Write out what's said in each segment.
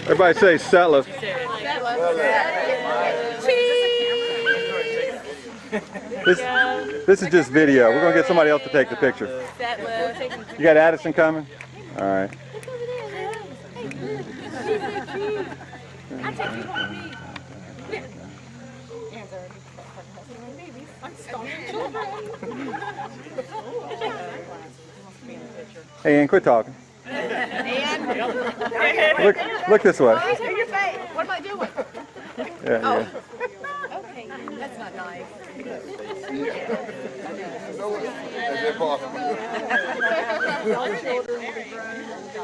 Everybody say SETLIFF. This is just video. We're going to get somebody else to take the picture. You got Addison coming? All right. Hey, Ann, quit talking. Look this way. What am I doing? Yeah. Okay, that's not nice. So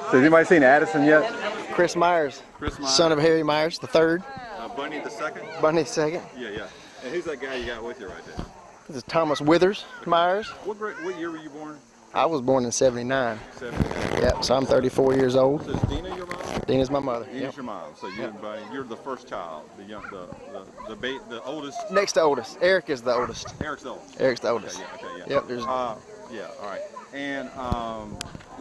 has anybody seen Addison yet? Chris Myers, son of Harry Myers, the third. Bunny the second? Bunny the second. Yeah. And who's that guy you got with you right there? This is Thomas Withers Myers. What year were you born? I was born in 79. 79. Yep, so I'm 34 years old. So is Dina your mom? Dina's my mother. Dina's your mom. So you and Bunny, you're the first child, the oldest. Next to oldest. Eric is the oldest. Eric's the oldest. Eric's the oldest. Okay, yeah. Yep. There's. Yeah. All right. And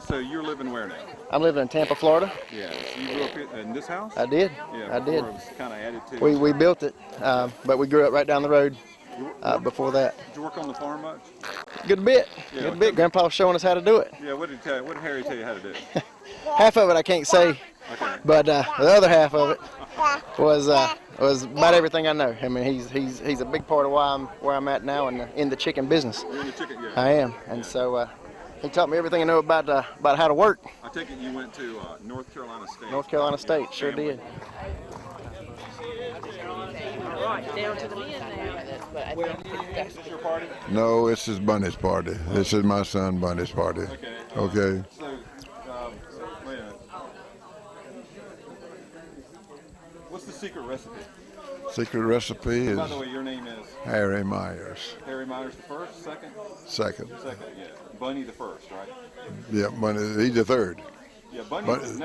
so you're living where now? I'm living in Tampa, Florida. Yeah. So you grew up in this house? I did. Yeah. I did. It was kind of added to. We built it, but we grew up right down the road. Before that. Did you work on the farm much? Good bit. Yeah, Good bit. Grandpa was showing us how to do it. Yeah. What did Harry tell you how to do? Half of it I can't say, Okay. but the other half of it was about everything I know. I mean, he's a big part of where I'm at now in the chicken business. You're in the chicken, yeah. I am, and so he taught me everything I know about how to work. I take it you went to North Carolina State. North Carolina State, sure did. Down to the men now. Is this your party? No, this is Bunny's party. This is my son Bunny's party. Okay. So, wait a minute. What's the secret recipe? Secret recipe is By the way, your name is? Harry Myers. Harry Myers the first, second? Second. Second, yeah. Bunny the first, right? Yeah, Bunny. He's the third. Yeah, Bunny's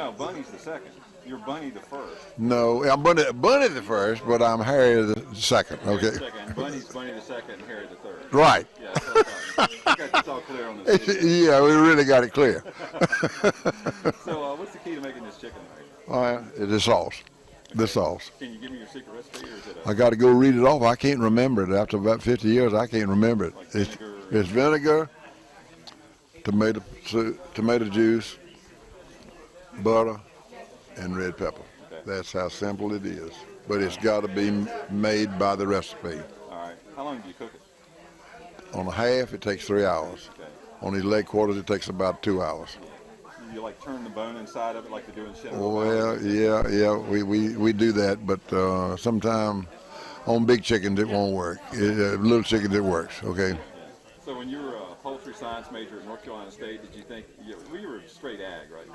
the second. You're Bunny the first. No, I'm Bunny the first, but I'm Harry the second. Okay. Second. Bunny's Bunny the second and Harry the third. Right. Yeah, that's what I thought. It's all clear on this. Yeah, we really got it clear. So, what's the key to making this chicken? The sauce. The sauce. Can you give me your secret recipe, or is it I got to go read it off. I can't remember it. After about 50 years, I can't remember it. Like It's vinegar, tomato juice, butter, and red pepper. Okay. That's how simple it is. But it's got to be made by the recipe. All right. How long do you cook it? On a half, it takes 3 hours. Okay. On these leg quarters, it takes about 2 hours. You like turn the bone inside of it like they do in shit? Well, yeah, we do that, but sometimes on big chickens it won't work. Little chickens it works, okay? Yeah. So when you were a poultry science major at North Carolina State, did you think, you were straight ag, right?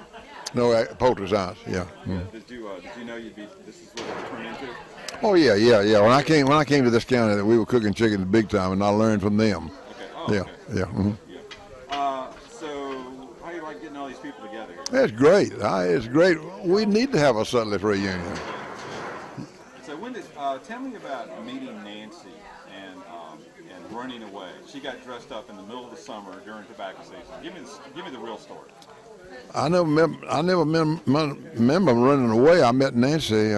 No, poultry science, yeah. Mm. Did you know this is what it would turn into? Oh yeah. When I came to this county, we were cooking chickens big time, and I learned from them. Okay. Oh, yeah, okay. yeah. Mm-hmm. So how do you like getting all these people together? That's great. It's great. We need to have a SETLIFF reunion. So tell me about meeting Nancy and running away. She got dressed up in the middle of the summer during tobacco season. Give me the real story. I never remember running away. I met Nancy.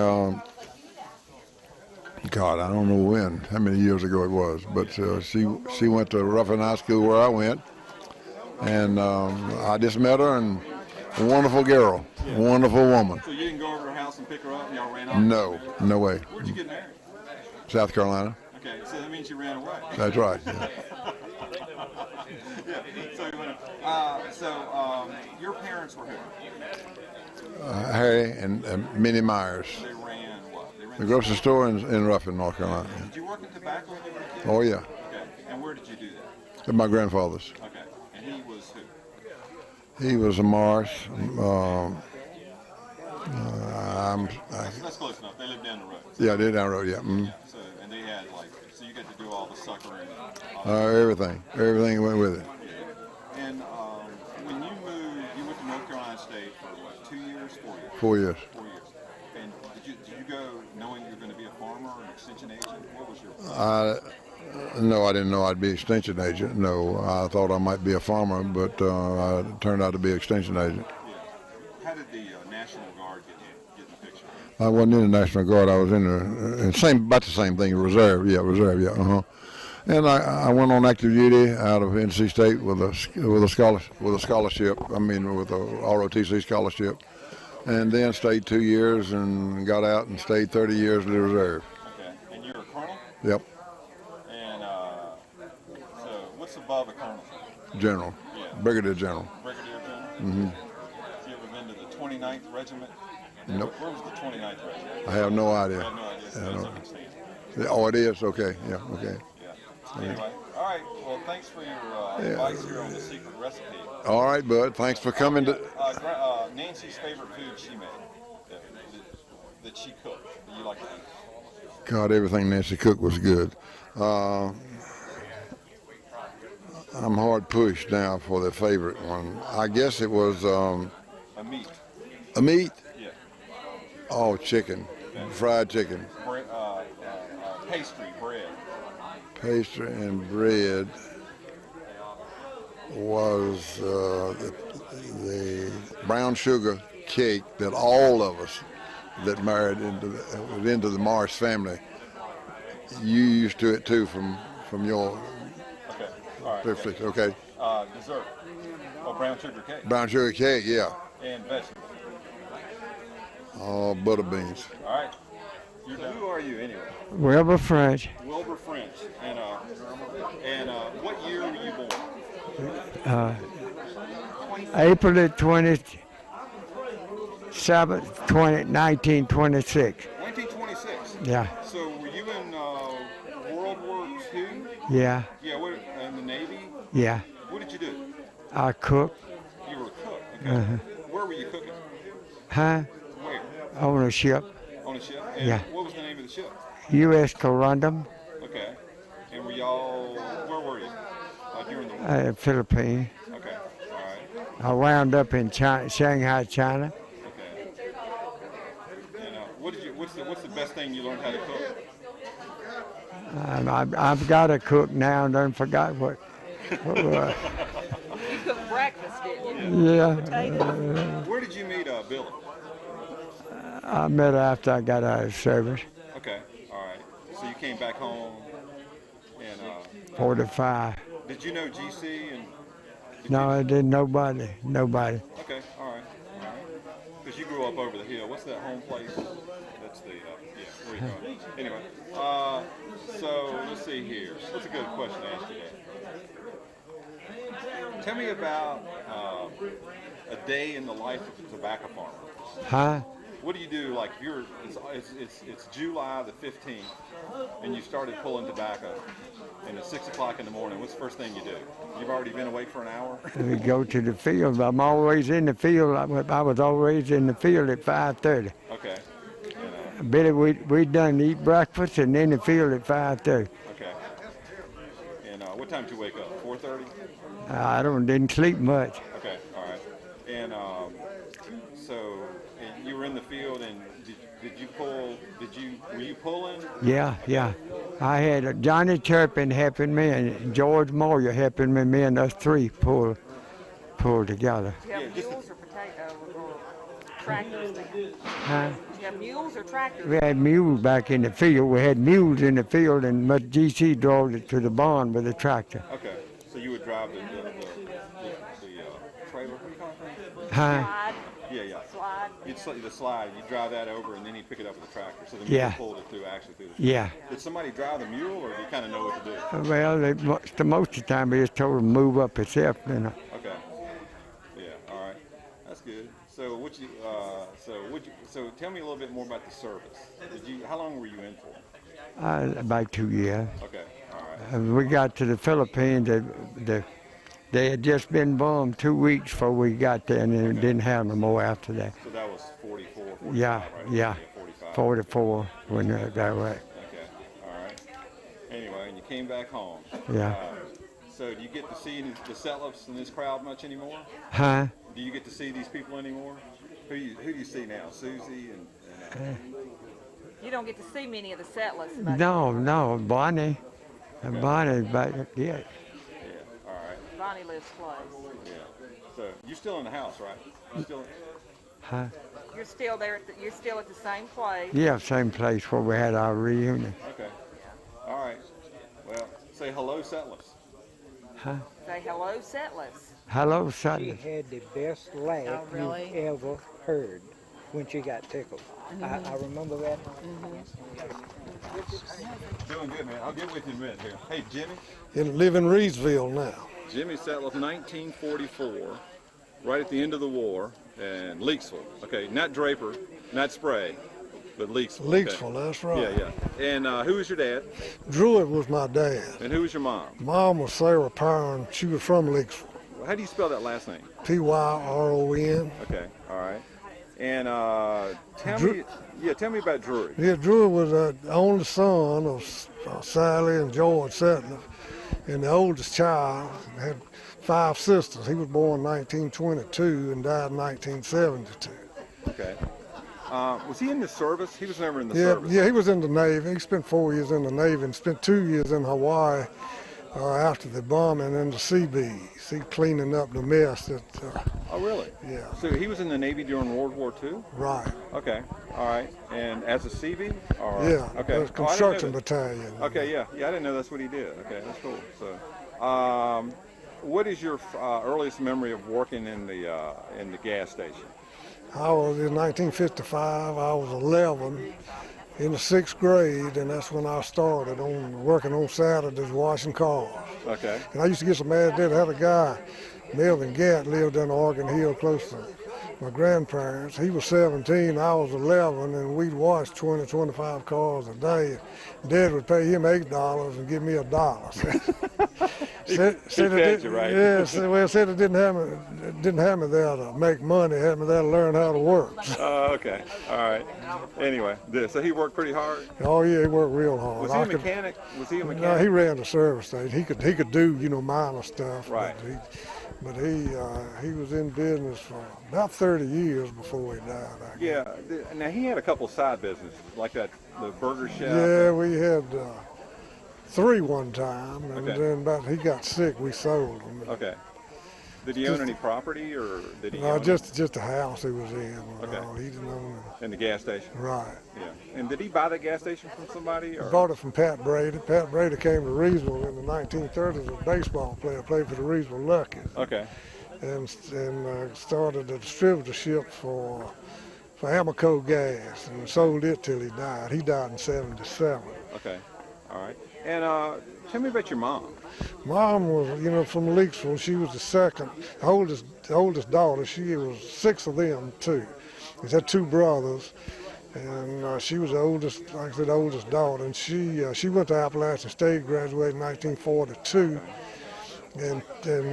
God, I don't know when, how many years ago it was, but she went to Ruffin High School where I went, and I just met her, and a wonderful girl, wonderful woman. So you didn't go over to her house and pick her up and y'all ran off? No way. Where'd you get married? South Carolina. Okay, so that means you ran away. That's right. Yeah. So your parents were who? Harry and Minnie Myers. They ran what? The grocery store in Ruffin, North Carolina. Did you work in tobacco when you were a kid? Oh yeah. Okay, and where did you do that? At my grandfather's. Okay, and he was who? He was a Morris. That's close enough. They lived down the road. Yeah, they're down the road. Yeah. Mm. So and they had so you got to do all the suckering. Everything went with it. And when you moved, you went to North Carolina State for what? 2 years, 4 years? 4 years. 4 years. And did you go knowing you were going to be a farmer or an extension agent? What was your? No, I didn't know I'd be extension agent. No, I thought I might be a farmer, but I turned out to be extension agent. How did the National Guard get in the picture? I wasn't in the National Guard. I was in about the same thing, reserve. Yeah, reserve. Yeah, And I went on active duty out of NC State with a scholarship. I mean, with a ROTC scholarship, and then stayed 2 years and got out and stayed 30 years in the reserve. Okay, and you're a colonel. Yep, And so, what's above a colonel? general, Yeah. brigadier general. Brigadier general. Mm-hmm. Have you ever been to the 29th Regiment? Nope. Where was the 29th Regiment? I have no I idea. have no idea. So that's up in Stanford. Oh, it is? Okay, yeah, okay. Yeah. Anyway, all right. Well, thanks for your advice here on the secret recipe. All right, bud, thanks for coming to. Nancy's favorite food she made that she cooked that you like to eat. God, everything Nancy cooked was good. I'm hard pushed now for the favorite one. I guess it was A meat. a meat. Yeah. Oh, chicken, fried chicken, Pastry, bread. pastry and bread was the brown sugar cake that all of us that married into the Morris family, you used to it too from your Okay. All right. fifties. Okay. Dessert. Oh, brown sugar cake. Brown sugar cake, yeah. And vegetables. Oh, butter beans. All right. Who are you anyway? Wilbur French, Wilbur French. And what year were you born? April the 27th, 1926. 1926. Yeah, So were you in World War II? yeah, Yeah. What, in the Navy? yeah. What did you do? I cook, You were a cook. Okay. Where were you cooking? huh? Where? On a ship, On a ship? And Yeah. what was the name of the ship? U.S. Corundum, Okay. And were y'all, where were you? During the war? Philippines. Okay. All right. I wound up in China, Shanghai, China. Okay. And what's the best thing you learned how to cook? I've got to cook now and done forgot what You cooked breakfast, didn't you? yeah, Where did you meet Billy? I met her after I got out of service, Okay. All right. So you came back home, and 45. did you know GC? And No, I didn't, nobody. okay. All right. All right. Because you grew up over the hill. What's that home place? That's the yeah. Where you going? Anyway. So let's see here. What's a good question to ask today? Tell me about a day in the life of a tobacco farmer. Huh? What do you do? Like if you're, it's July the 15th, and you started pulling tobacco, and it's 6 o'clock in the morning. What's the first thing you do? You've already been awake for an hour. We go to the field. I'm always in the field. I was always in the field at 5:30. Okay. Billy, we done eat breakfast and in the field at 5:30. Okay. And what time did you wake up? 4:30. I didn't sleep much. Okay. All right. And so and you were in the field, and did you pull? Were you pulling? Yeah. I had Johnny Turpin helping me and George Moyer helping me. Me and us three pull together. Do you have mules or tractors now? Huh? Do you have mules or tractors? We had mules back in the field. We had mules in the field, and GC drove it to the barn with a tractor. Okay. So you would drive the trailer. What do you call it? Huh? Slide, Yeah. slide. You'd the slide. You drive that over, and then you pick it up with the tractor. So the Yeah. mule pulled it through the. Yeah. Did somebody drive the mule, or do you kind of know what to do? Well, most of the time we just told him to move up himself, you know. Okay. Yeah. All right. That's good. So so tell me a little bit more about the service. How long were you in for? About 2 years. Okay. All right. We got to the Philippines. They had just been bombed 2 weeks before we got there, and then didn't have no more after that. So that was 44, 45, Yeah, right? yeah. 45. 44 when that way. Okay. All right. Anyway, and you came back home. Yeah. So do you get to see the SETLIFFs in this crowd much anymore? Huh? Do you get to see these people anymore? Who do you see now? Susie and You don't get to see many of the settlers. But No, Bonnie. And Bonnie's back, yeah. Yeah. All right. Bonnie lives close. Yeah. So you're still in the house, right? You still? Huh? You're still there. You're still at the same place. Yeah, same place where we had our reunion. Okay. All right. Well, say hello, SETLIFF. Huh? Say hello, SETLIFF. Hello, She Sutton. had the best laugh Oh, really? you've ever heard when she got tickled. I remember that. Doing good, man. I'll get with you in a minute here. Hey, Jimmy. Live in Reedsville now. Jimmy SETLIFF, 1944, right at the end of the war, and Leaksville. Okay, not Draper, not Spray, but Leaksville. Leaksville, okay. that's right. Yeah, yeah. And who was your dad? Druid was my dad. And who was your mom? Mom was Sarah Pyron. She was from Leaksville. How do you spell that last name? Pyron. Okay, all right. And tell me about Drury. Yeah, Druid was the only son of Sally and George Settliff, and the oldest child. Had 5 sisters. He was born in 1922 and died in 1972. Okay. Was he in the service? He was never in the service. Yeah, he was in the Navy. He spent 4 years in the Navy and spent 2 years in Hawaii after the bombing in the Seabees. He cleaning up the mess that. Oh, really? Yeah. So he was in the Navy during World War II? Right. Okay. All right. And as a CV? Or, Yeah. Okay. The construction battalion. Okay. Yeah. Yeah. I didn't know that's what he did. Okay. That's cool. So, what is your earliest memory of working in the gas station? I was in 1955. I was 11 in the 6th grade, and that's when I started working on Saturdays washing cars. Okay. And I used to get so mad that I had a guy, Melvin Gatt, lived in Oregon Hill close to my grandparents. He was 17, I was 11, and we'd wash 20, 25 cars a day. Dad would pay him $8 and give me $1. Said fed you, right? Yeah, said it didn't have me there to make money, it had me there to learn how to work. Okay. All right. Anyway, so he worked pretty hard. Oh yeah, he worked real hard. Was he a mechanic? Was he a mechanic? No, he ran the service station. He could do minor stuff. Right. But he was in business for about 30 years before he died. I guess. Yeah. Now he had a couple side businesses like that, the burger shop. Yeah, we had 3 one time, and Okay. then about he got sick, we sold them. Okay. Did he own any property, or did he? No, own just the house he was in. Okay. He didn't own it. in the gas station. Right. Yeah. And did he buy that gas station from somebody? Or? Bought it from Pat Brady. Pat Brady came to Reedsville in the 1930s. A baseball player, played for the Reedsville Luckies. Okay. And started a distributorship for Amoco Gas and sold it till he died. He died in 77. Okay. All right. And tell me about your mom. Mom was, from Leaksville. She was the second, the oldest daughter. She was 6 of them too. They had 2 brothers, and she was the oldest, like I said, the oldest daughter. And she went to Appalachian State, graduated in 1942. And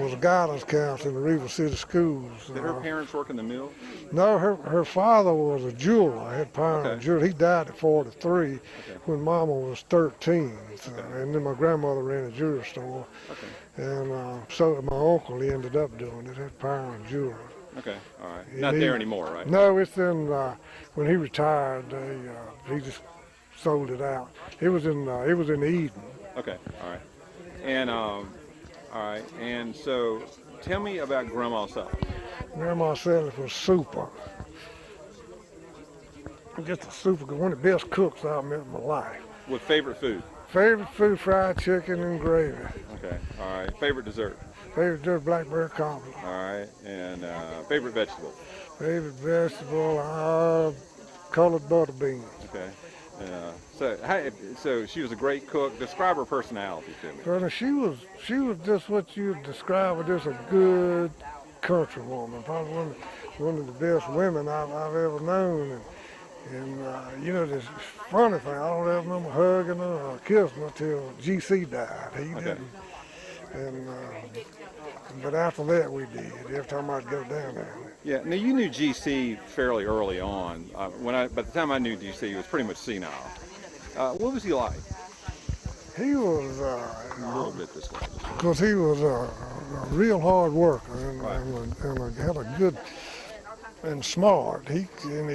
was a guidance counselor in the River City schools. Did her parents work in the mill? No, her father was a jeweler, had Pyron Jeweler. He died at 43 when Mama was 13. So, and then my grandmother ran a jewelry store. Okay. And so my uncle, he ended up doing it, had Pyron Jewelry. Okay. All right. Not there anymore, right? No, it's in, when he retired, he just sold it out. It was in Eden. Okay. All right. And all right. And so, tell me about Grandma Sally. Grandma Settliff was super. Just a super good, one of the best cooks I've met in my life. With favorite food? Favorite food, fried chicken and gravy. Okay. All right. Favorite dessert? Favorite dessert, blackberry cobbler. All right. And favorite vegetable? Favorite vegetable, colored butter beans. Okay. So she was a great cook. Describe her personality to me. But she was just what you describe as just a good country woman. Probably one of the best women I've ever known. And this funny thing, I don't ever remember hugging her or kissing her till GC died. He didn't. And but after that we did. Every time I'd go down there. Yeah. Now you knew GC fairly early on. By the time I knew GC, he was pretty much senile. What was he like? He was A little bit this way. because he was a real hard worker and had a good and smart. He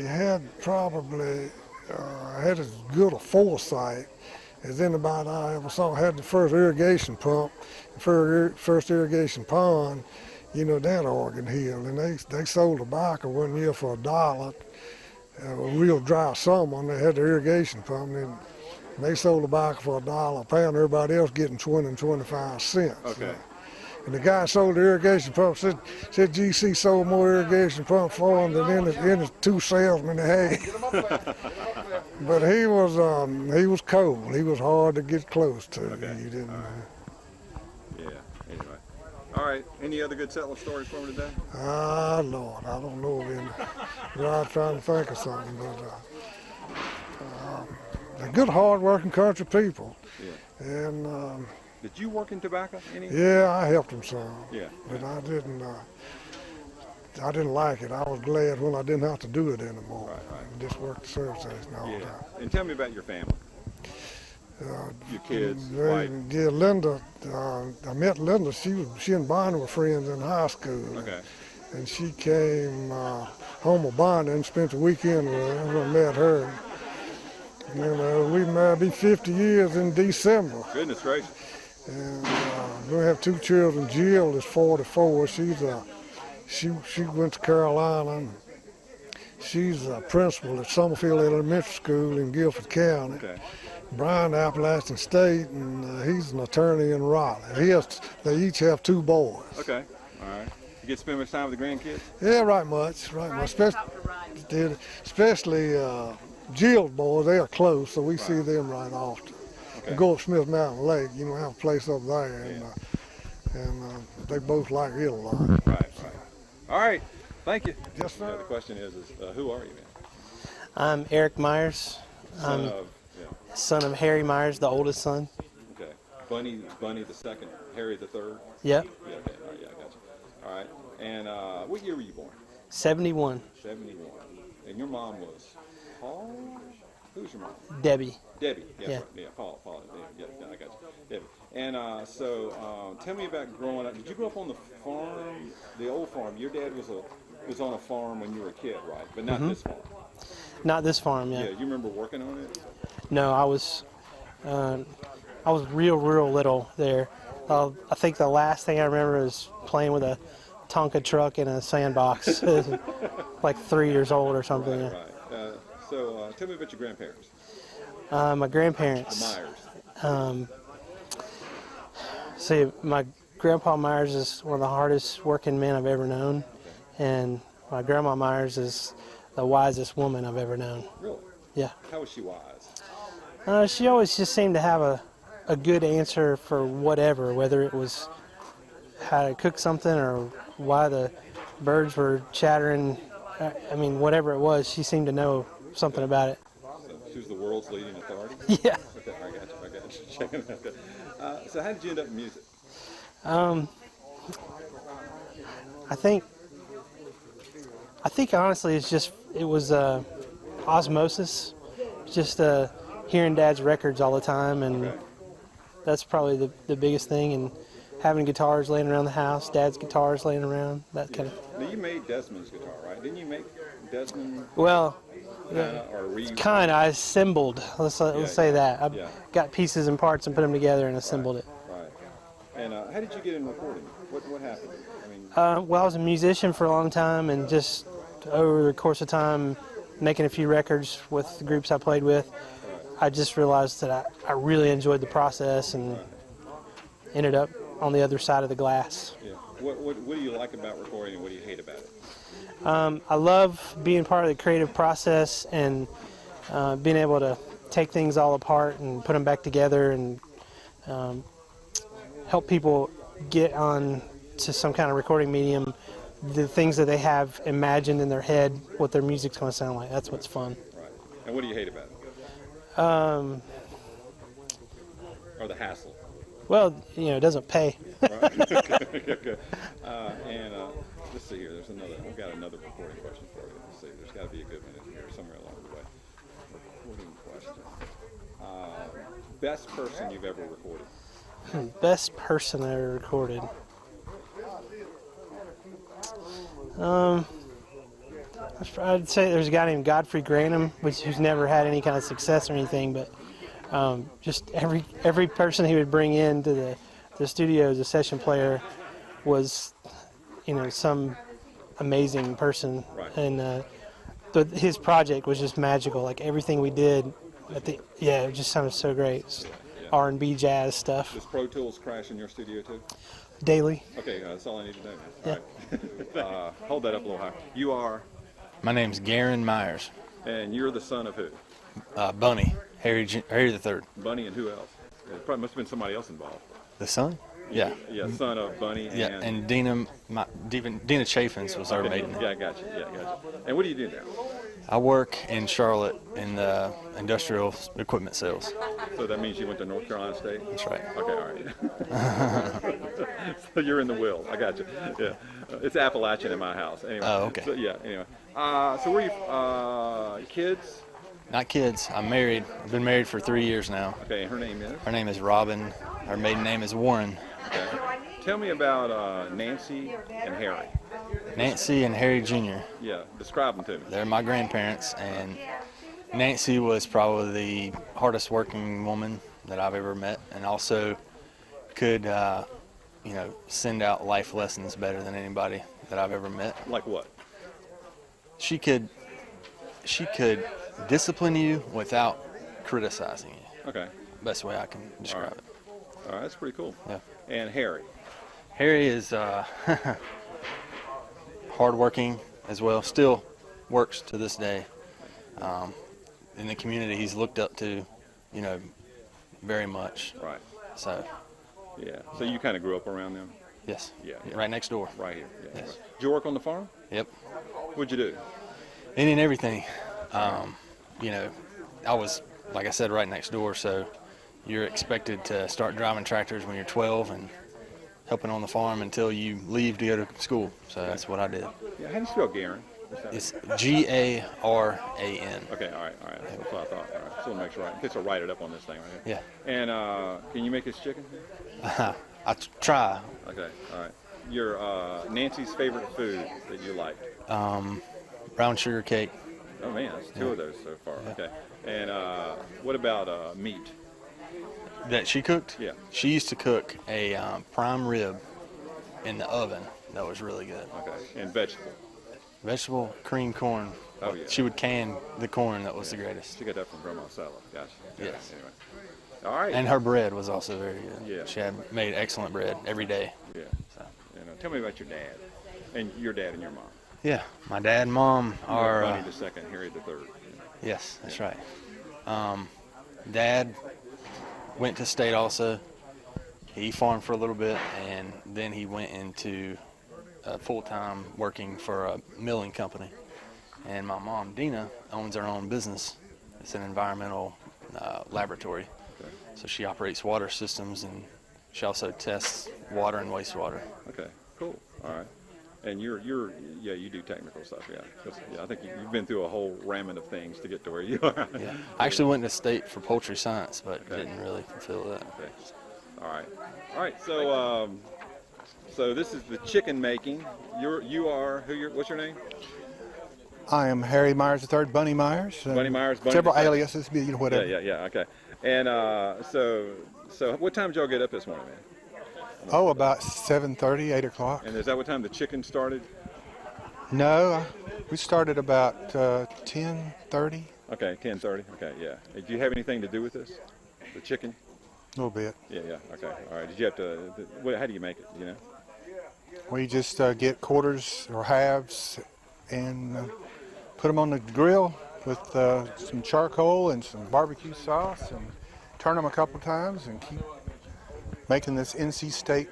had probably had as good a foresight as anybody I ever saw. Had the first irrigation pump, first irrigation pond, you know, down Oregon Hill, and they sold tobacco one year for $1. A real dry summer, and they had the irrigation pump, and they sold tobacco for $1 a pound. Everybody else getting 20 and 25 cents. Okay. And the guy sold the irrigation pump said GC sold more irrigation pump for him than any two salesmen they had. But he was cold. He was hard to get close to. Okay. He didn't. Yeah. Anyway. All right. Any other good settler stories for me today? Lord, I don't know of any. I'm trying to think of something, but they're good, hard-working country people. Yeah. And Did you work in tobacco? yeah, I helped them some. Yeah. But I didn't like it. I was glad when I didn't have to do it anymore. Right. Just work the service station all the Yeah. time. And tell me about your family. Your kids, wife. Yeah, Linda. I met Linda. She and Bonnie were friends in high school. Okay. And she came home with Bonnie and spent the weekend with her. When I met her. And we married, be 50 years in December. Goodness gracious. And we have two children. Jill is 44. She went to Carolina. And she's a principal at Summerfield Elementary School in Guilford County. Okay. Brian, Appalachian State, and he's an attorney in Raleigh. They each have two boys. Okay. All right. You get to spend much time with the grandkids? Yeah, right much. Especially Jill's boys. They are close, so we see them right often. Okay. We go up Smith Mountain Lake. You know, have a place up there, and they both like it a lot. Right. All right. Thank you. Yes, sir. The question is who are you, man? I'm Eric Myers. Son I'm of, son of Harry Myers, the oldest son. okay. Bunny the second, Harry the third. Yep, Yeah, okay. All right, yeah, I got you. All right. And what year were you born? 71. 71. And your mom was Paul? Who's your mom? Debbie. Debbie. Yeah. Yeah. Right. Yeah. Paul. Yeah, I got you. Debbie. And so tell me about growing up. Did you grow up on the farm, the old farm? Your dad was on a farm when you were a kid, right? But not this farm. Not this farm, yeah. Yeah. You remember working on it? No, I was real little there. I think the last thing I remember is playing with a Tonka truck in a sandbox, like 3 years old or something. Right. So tell me about your grandparents. My grandparents. The Myers. See, my grandpa Myers is one of the hardest working men I've ever known, and my grandma Myers is the wisest woman I've ever known. Really? Yeah. How was she wise? She always just seemed to have a good answer for whatever, whether it was how to cook something or why the birds were chattering. I mean, whatever it was, she seemed to know something about it. So she was the world's leading authority? Yeah. Okay, I got you. Checking it out. So how did you end up in music? I think honestly it was osmosis, just hearing Dad's records all the time, and Okay. that's probably the biggest thing, and having guitars laying around the house, Dad's guitars laying around, that kind of. Now you made Desmond's guitar, right? Didn't you make Desmond Well, or kind of. I assembled. Let's say that. I yeah. got pieces and parts and put them together and assembled it. Right. And how did you get in recording? What happened? I mean, Well, I was a musician for a long time, and just over the course of time, making a few records with the groups I played with, I just realized that I really enjoyed the process and ended up on the other side of the glass. yeah. What do you like about recording and what do you hate about it? I love being part of the creative process and being able to take things all apart and put them back together and help people get on to some kind of recording medium, the things that they have imagined in their head, what their music's going to sound like. That's what's fun. Right. And what do you hate about it? Or the hassle? Well, it doesn't pay. Right. Okay. And let's see here. I've got another recording question for you. Let's see. There's got to be a good one in here somewhere along the way. Recording question. Best person you've ever recorded? Best person I ever recorded. I'd say there's a guy named Godfrey Granum, who's never had any kind of success or anything, but Just every person he would bring into the studio as a session player was, some amazing person. Right. And his project was just magical. Like everything we did, it just sounded so great. R&B jazz stuff. Does Pro Tools crash in your studio too? Daily. Okay, that's all I need to know. Yeah. All right. Hold that up a little higher. You are, My name's Garen Myers. and you're the son of who? Bunny, Harry the Third. Bunny and who else? There probably must have been somebody else involved. The son? Yeah. Yeah, son of Bunny Yeah, and Dina Chaffins was our maiden. Yeah, I got you. And what do you do now? I work in Charlotte in the industrial equipment sales. So that means you went to North Carolina State? That's right. Okay, all right. So you're in the will. I got you. Yeah. It's Appalachian in my house. Anyway. Oh, okay. So, yeah, anyway. So where are you, kids? Not kids. I'm married. I've been married for 3 years now. Okay, and her name is? Her name is Robin. Her maiden name is Warren. Okay. Tell me about Nancy and Harry. Nancy and Harry Jr. Yeah, describe them to me. They're my grandparents, and Nancy was probably the hardest working woman that I've ever met, and also could, send out life lessons better than anybody that I've ever met. Like what? She could discipline you without criticizing you. Okay. Best way I can describe it. All right, that's pretty cool. Yeah. And Harry. Harry is hardworking as well. Still works to this day. In the community, he's looked up to, very much. Right. So, Yeah. So you kind of grew up around them? yes. Yeah. Right next door. Right here. Yeah. Yes. Right. Did you work on the farm? Yep. What'd you do? Any and everything. I was, like I said, right next door, so you're expected to start driving tractors when you're 12 and helping on the farm until you leave to go to school. So that's what I did. Yeah. How do you spell Garen? It's Garan. Okay. All right. That's what I thought. All right. So we'll make sure. In case I write it up on this thing right here. Yeah. And can you make his chicken? I try. Okay. All right. Your Nancy's favorite food that you like? Brown sugar cake. Oh man, that's two of those so far. Okay. And what about meat? That she cooked? Yeah. She used to cook a prime rib in the oven that was really good. Okay. And vegetable? Vegetable, cream corn. Oh, yeah. She would can the corn that was the greatest. She got that from Grandma's salad. Gotcha. Yes. Anyway. All right. And her bread was also very good. Yeah. She had made excellent bread every day. Yeah. So. Tell me about your dad, and your dad and your mom. Yeah, my dad and mom are. Bunny the second, Harry the third. Yes, that's right. Dad went to state also. He farmed for a little bit, and then he went into full-time working for a milling company. And my mom, Dina, owns her own business. It's an environmental laboratory. Okay. So she operates water systems, and she also tests water and wastewater. Okay. Cool. All right. And you do technical stuff, yeah. 'Cause, I think you've been through a whole ramen of things to get to where you are. Yeah. I actually went to state for poultry science, but didn't really fulfill that. Okay. All right. So this is the chicken making. What's your name? I am Harry Myers III, Bunny Myers. Bunny Myers. Bunny several the second. aliases, whatever. Yeah. Okay. And so what time did y'all get up this morning, man? Oh, about 7:30, 8 o'clock. And is that what time the chicken started? No, we started about 10:30. Okay, 10:30. Okay, yeah. Do you have anything to do with this? The chicken? A little bit. Yeah. Okay. All right. Did you have to? How do you make it? Do you know? We just get quarters or halves and put them on the grill with some charcoal and some barbecue sauce, and turn them a couple times and keep making this NC State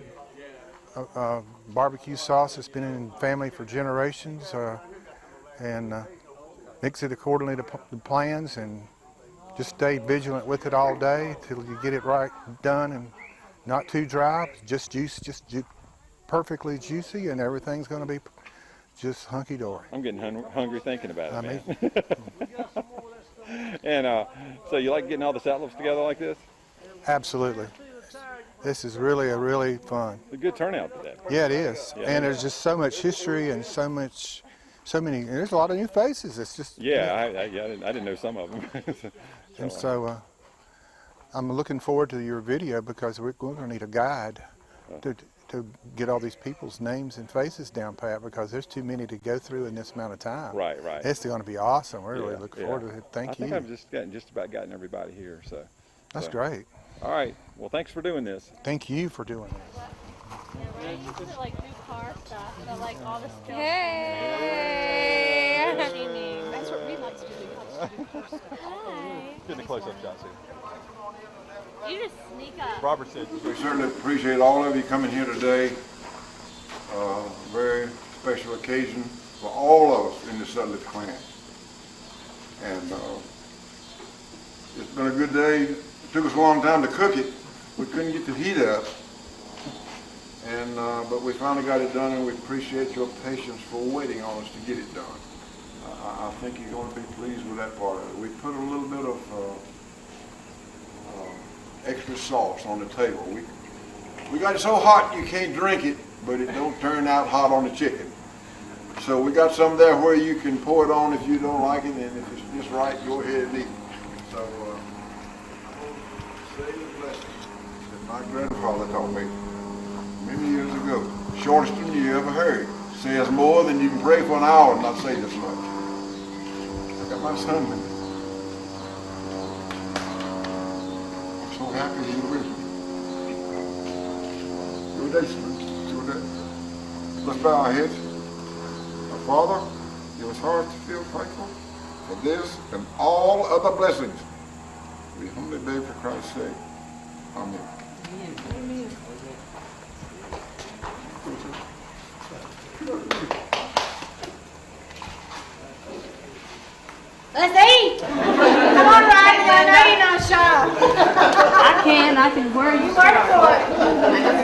barbecue sauce that's been in family for generations, and mix it accordingly to the plans, and just stay vigilant with it all day till you get it right done, and not too dry, just perfectly juicy, and everything's going to be just hunky-dory. I'm getting hungry thinking about it, man. mean, And so you like getting all the SETLIFFs together like this? absolutely. This is really fun. It's a good turnout today. Yeah, it is. Yeah. And there's just so much history and so many. There's a lot of new faces. It's just Yeah, I didn't know some of them. And so I'm looking forward to your video because we're going to need a guide to get all these people's names and faces down pat because there's too many to go through in this amount of time. Right. It's going to be awesome. We're really looking forward to it. Thank you. I think I've just about gotten everybody here. That's great. All right. Well, thanks for doing this. Thank you for doing this. Yeah, we used to like do car stuff, so like all the skills. Hey! That's what we like to do. We like to do car stuff. Hi. Getting a close-up shots here. You just sneak up. Robert said. We certainly appreciate all of you coming here today. Very special occasion for all of us in the SETLIFF clan. And it's been a good day. It took us a long time to cook it. We couldn't get the heat up. But we finally got it done, and we appreciate your patience for waiting on us to get it done. I think you're going to be pleased with that part of it. We put a little bit of extra sauce on the table. We got it so hot you can't drink it, but it don't turn out hot on the chicken. So we got some there where you can pour it on if you don't like it, and if it's just right, go ahead and eat it. So say the blessing that my grandfather taught me many years ago. Shortest tune you ever heard. Says more than you can pray for an hour and not say this much. I got my son with me. I'm so happy he's with me. Good day, son. Good day. Let's bow our heads. Our Father, give us hearts to feel thankful for this and all other blessings. We humbly beg for Christ's sake. Amen. Amen. Let's eat! Come on, Riley, I know you're not shy. I can wear you. Work for it. That's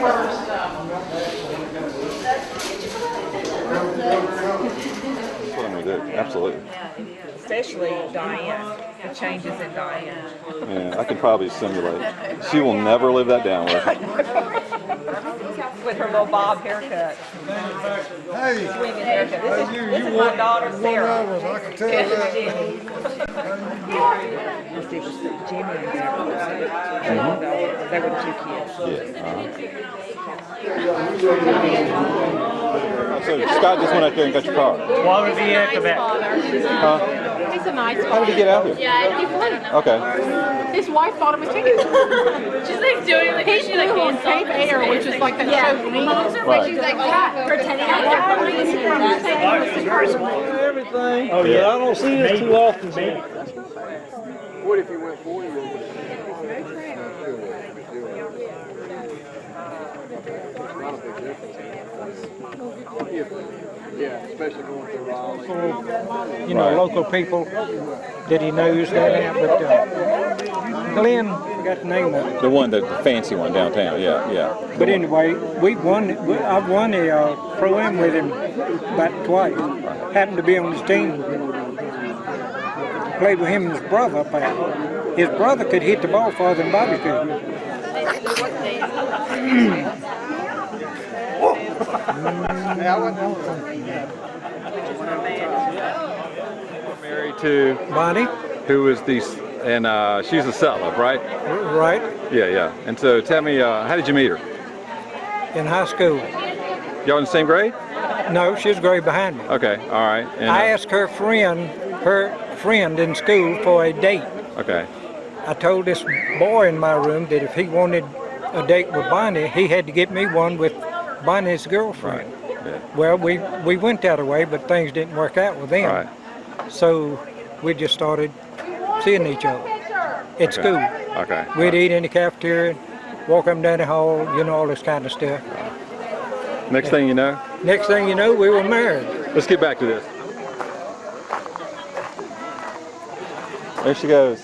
what I'm going to do. Absolutely. Especially Diane. The changes in Diane. Yeah, I can probably simulate. She will never live that down with her. With her little bob haircut. Hey, Swinging haircut. This is my want daughter, one Sarah. of us, I can tell that. It was Jimmy and Sarah. They were the two kids. So Scott just went out there and got your car. Why would he act that? Huh? He's a nice How did he get out here? Yeah, he flew. Okay. His wife thought it was taking. She's like doing like he's like on Cape Air, which is like that show. Right. She's like pretending like Everything. Oh yeah, I don't see this too often. What if you went 4 years? Not a big difference. Yeah, especially going through Raleigh. You know, local people that he knows that, but Glenn, I got the name of it. The one, the fancy one downtown. Yeah. But anyway, I've won the Pro-Am with him about twice. Happened to be on his team. Played with him and his brother up there. His brother could hit the ball farther than Bobby could. Married to Bonnie? who is the, and she's a SETLIFF, right? Right. Yeah. And so tell me, how did you meet her? In high school. Y'all in the same grade? No, she was a grade behind me. Okay, all right. And, I asked her friend in school for a date. Okay. I told this boy in my room that if he wanted a date with Bonnie, he had to get me one with Bonnie's girlfriend. Right. Yeah. Well, we went that way, but things didn't work out with them. Right. So we just started seeing each other at school. Okay. We'd eat in the cafeteria, walk up and down the hall, you know, all this kind of stuff. Next thing you know? Next thing you know, we were married. Let's get back to this. There she goes.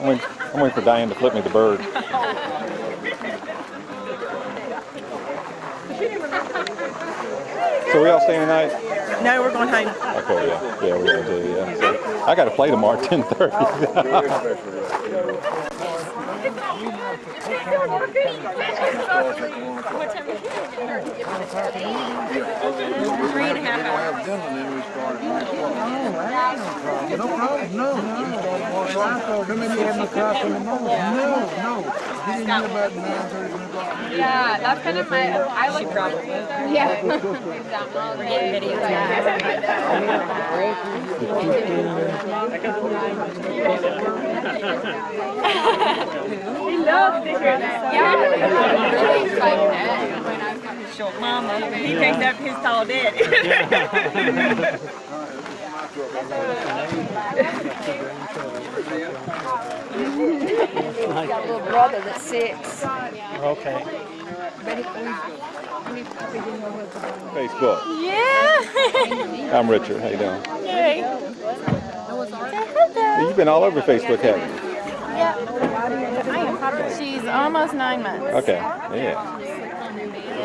I'm waiting for Diane to flip me the bird. So we all staying tonight? No, we're going home. Okay, yeah, we're gonna do, yeah. So I got to play tomorrow at 10:30. No problem, no. Come in 7 o'clock in the morning. No. You didn't hear about 9:30. Yeah, that's kind of my. I look probably. Yeah. He loves to hear that. Yeah. Really excited when I was coming. Short mama. He picked up his tall daddy. Got a little brother that's 6. Okay. Facebook. Yeah. I'm Richard. How you doing? Yay. You've been all over Facebook, haven't you? Yeah. She's almost 9 months. Okay. Yeah.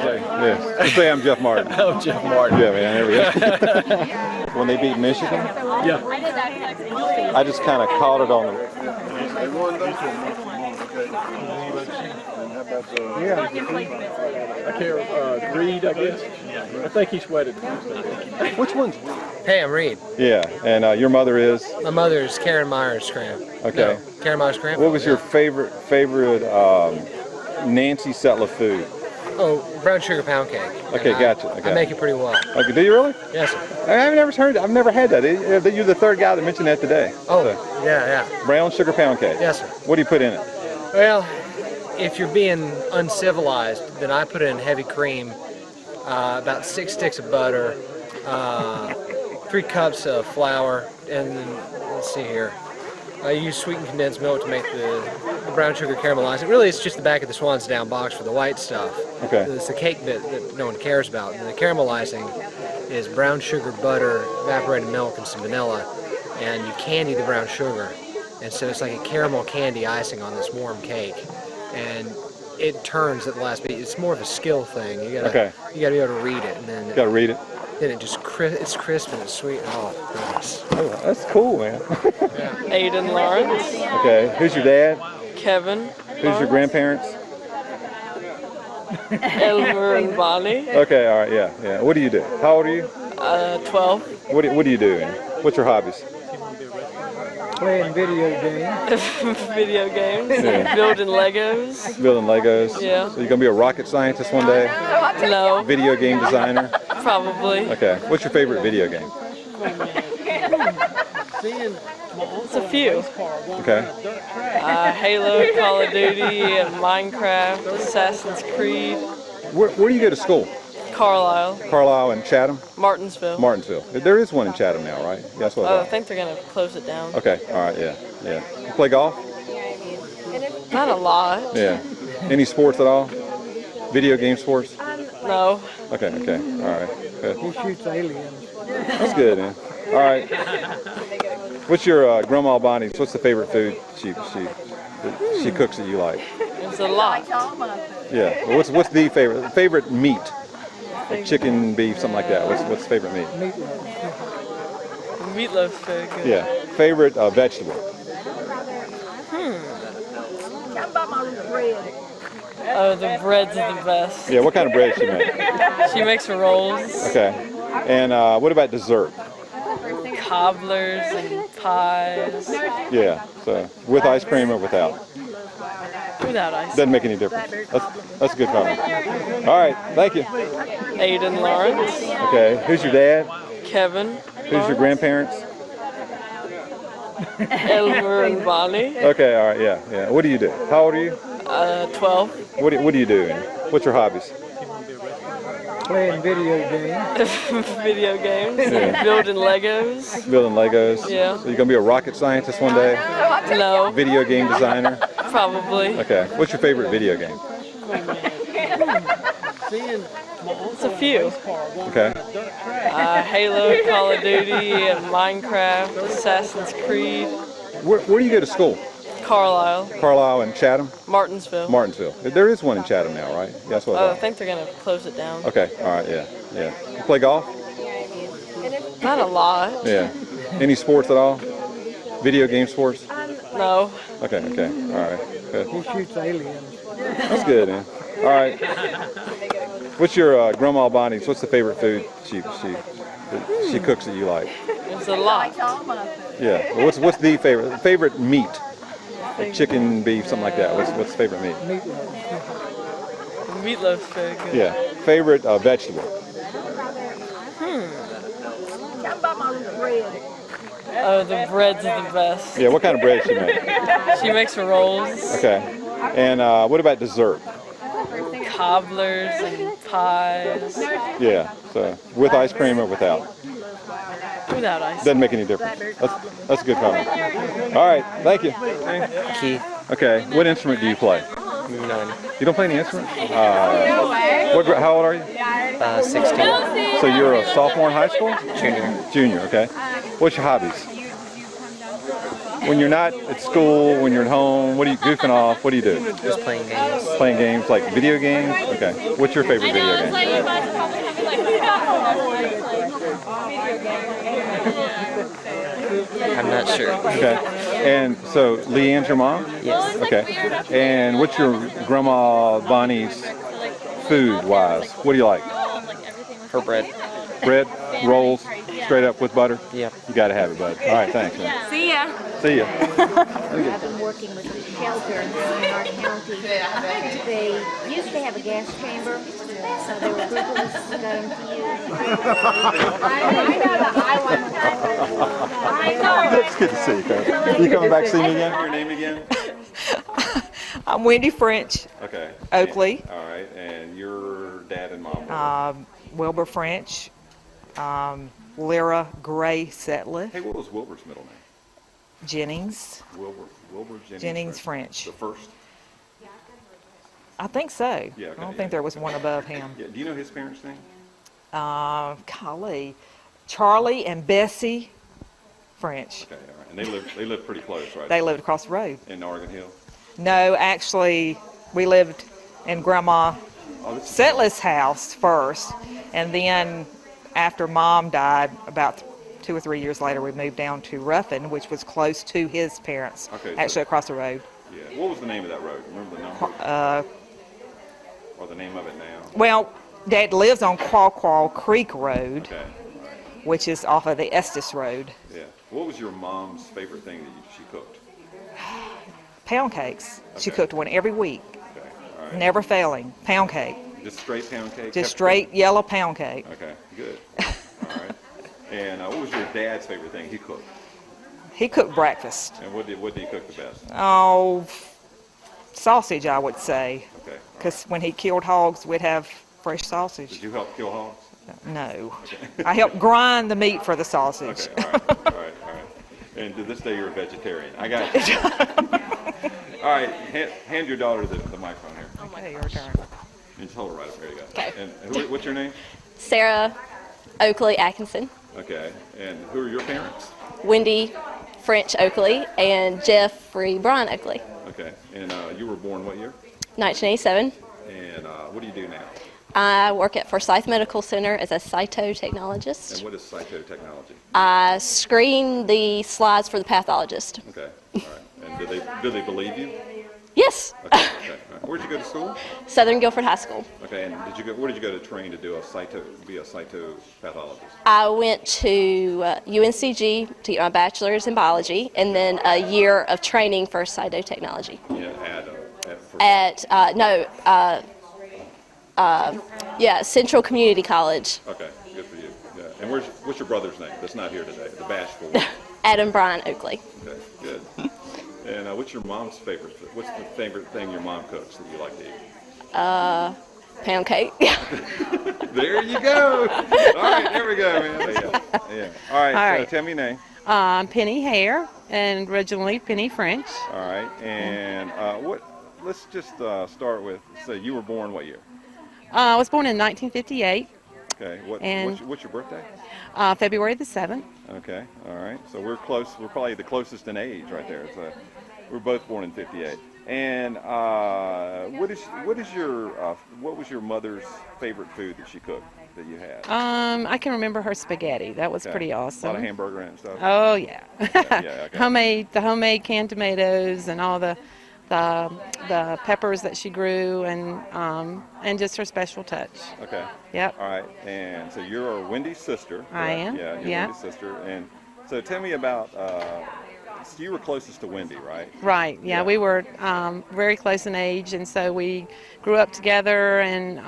Yes. Just say I'm Jeff Martin. I'm Jeff Martin. Yeah, man. There we go. When they beat Michigan, Yeah. I just kind of caught it on the. I can't read, I guess. I think he sweated. Which one's? Hey, I'm Reed. Yeah, and your mother is. My mother is Karen Myers Cramp. Okay. No, Karen Myers Cramp. What was your favorite Nancy SETLIFF food? Oh, brown sugar pound cake. Okay, And gotcha. I make it pretty well. Okay, do you really? Yes, sir. I've never had that. You're the third guy that mentioned that today. Oh, So, yeah. brown sugar pound cake. Yes, sir. What do you put in it? Well, if you're being uncivilized, then I put in heavy cream, about 6 sticks of butter, 3 cups of flour, and then, let's see here. I use sweetened condensed milk to make the brown sugar caramelized. Really, it's just the back of the Swan's Down box for the white stuff. Okay. It's the cake bit that no one cares about. And the caramelizing is brown sugar, butter, evaporated milk, and some vanilla. And you candy the brown sugar. And so it's like a caramel candy icing on this warm cake. And it turns at the last beat. It's more of a skill thing. You gotta be able to read it. And then You gotta read it. Then it just it's crisp and it's sweet. Oh, goodness. Oh, that's cool, man. Aiden Lawrence. Okay. Who's your dad? Kevin. Who's your grandparents? Elmer and Bonnie. Okay. All right. Yeah. What do you do? How old are you? 12. What do you do? What's your hobbies? Playing video games. Video games. Yeah. Building Legos. Building Legos. Yeah. So you're gonna be a rocket scientist one day? No. Video game designer? Probably. Okay. What's your favorite video game? It's a few. Okay. Halo, Call of Duty, and Minecraft, Assassin's Creed. Where do you go to school? Carlisle. Carlisle and Chatham? Martinsville. Martinsville. There is one in Chatham now, right? Yeah, that's what I I thought. think they're gonna close it down. Okay. All right. Yeah. You play golf? Not a lot. Yeah. Any sports at all? Video game sports? No. Okay. All right. Good. He shoots aliens. That's good, man. All right. What's your Grandma Bonnie's? What's the favorite food she cooks that you like? It's a lot. Yeah. Well, what's the favorite meat? Like chicken, beef, something like that. What's the favorite meat? Meatloaf's very good. Yeah. Favorite vegetable? Tell about my bread. Oh, the breads are the best. Yeah. What kind of bread she make? She makes rolls. Okay. And what about dessert? Cobblers and pies. Yeah. So with ice cream or without? Without ice. Doesn't make any difference. That's a good comment. All right. Thank you. Aiden Lawrence. Okay. Who's your dad? Kevin. Who's your grandparents? Elmer and Bonnie. Okay. All right. Yeah. What do you do? How old are you? 12. What do you do? What's your hobbies? Playing video games. Video games. Yeah. Building Legos. Building Legos. Yeah. So you're gonna be a rocket scientist one day? No. Video game designer? Probably. Okay. What's your favorite video game? It's a few. Okay. Halo, Call of Duty, and Minecraft, Assassin's Creed. Where do you go to school? Carlisle. Carlisle and Chatham? Martinsville. Martinsville. There is one in Chatham now, right? Yeah, that's what I I thought. think they're gonna close it down. Okay. All right. Yeah. You play golf? Not a lot. Yeah. Any sports at all? Video game sports? No. Okay. All right. Good. He shoots aliens. That's good, man. All right. What's your Grandma Bonnie's? What's the favorite food she cooks that you like? There's a lot. Yeah. Well, what's the favorite meat? Like chicken, beef, something like that. What's the favorite meat? Meatloaf's very good. Yeah. Favorite vegetable? Tell about my bread. Oh, the bread's the best. Yeah. What kind of bread she make? She makes rolls, Okay. And what about dessert? cobblers, and pies. Yeah. So with ice cream or without? Without ice. Doesn't make any difference. That's a good comment. All right. Thank you. Keith. Okay. What instrument do you play? None. You don't play any instrument? How old are you? 16. So you're a sophomore in high school? Junior. Junior, okay. What's your hobbies? When you're not at school, when you're at home, what are you goofing off? What do you do? Just playing games. Playing games, like video games? Okay. What's your favorite video game? I'm not sure. Okay. And so Leanne's your mom? Yes. Okay. And what's your Grandma Bonnie's food-wise? What do you like? Her bread. Bread, rolls, straight up with butter? Yep. You got to have it, bud. All right, thanks, man. See ya. See ya. I've been working with a shelter in our county. They used to have a gas chamber, so they were privileged to go into use. I know the highway. It's good to see you, Karen. You coming back to see me again? Your name again? I'm Wendy French, Okay. Oakley. All right, and your dad and mom? Wilbur French, Lyra Gray Setliff, Hey, what was Wilbur's middle name? Jennings. Wilbur Jennings French. The first? I think so. Yeah, okay, I don't think there was one above him. Yeah. Do you know his parents' name? Golly, Charlie and Bessie French. Okay, all right. And they live pretty close, right? They lived across the road. In Oregon Hill? No, actually, we lived in Grandma Setlif's house first, and then after Mom died, about 2 or 3 years later, we moved down to Ruffin, which was close to his parents, Okay, actually across the road. Yeah. What was the name of that road? Remember the number? Or the name of it now? Well, Dad lives on Quaw Creek Road, Okay. which is off of the Estes Road. Yeah. What was your mom's favorite thing that she cooked? Pound cakes. She Okay. cooked one every week, Okay. All right. never failing. Pound cake. Just straight pound cake? Just straight yellow pound cake. Okay, good. All right. And what was your dad's favorite thing he cooked? He cooked breakfast. And what did he cook the best? Oh, sausage, I would say. Okay. Because when he killed hogs, we'd have fresh sausage. Did you help kill hogs? No. I helped grind the meat for the sausage. Okay, all right. And to this day, you're a vegetarian. I got you. All right, hand your daughter the microphone here. Okay, your turn. And just hold it right up. There you go. Okay. And what's your name? Sarah Oakley Atkinson, Okay. And who are your parents? Wendy French Oakley, and Jeffrey Brian Oakley. Okay. And you were born what year? 1987. And what do you do now? I work at Forsyth Medical Center as a cytotechnologist. And what is cytotechnology? I screen the slides for the pathologist. Okay. All right. And do they believe you? Yes. Okay. Okay. All right. Where'd you go to school? Southern Guilford High School. Okay. And where did you go to train to be a cytopathologist? I went to UNCG to get my bachelor's in biology, and then a year of training for cytotechnology. At Central Community College. Okay, good for you. Yeah. And what's your brother's name that's not here today? The bashful one. Adam Brian Oakley. Okay, good. And what's your mom's favorite? What's the favorite thing your mom cooks that you like to eat? Pound cake. There you go. All right, there we go, man. Yeah. All right. All right. Tell me your name. Penny Hare, and originally Penny French. All right. And let's just start with. So you were born what year? I was born in 1958. Okay. What's your birthday? February the 7th. Okay. All right. So we're close. We're probably the closest in age right there. So we're both born in 58. And what was your mother's favorite food that she cooked that you had? I can remember her spaghetti. That was pretty awesome. A lot of hamburger and stuff. Oh yeah. Okay. The homemade canned tomatoes and all the the peppers that she grew and just her special touch. Okay. Yep. All right. And so you're Wendy's sister. I correct? am. Yeah, you're Yeah. Wendy's sister. And so tell me about. So you were closest to Wendy, right? Right. Yeah, we were very close in age, and so we grew up together and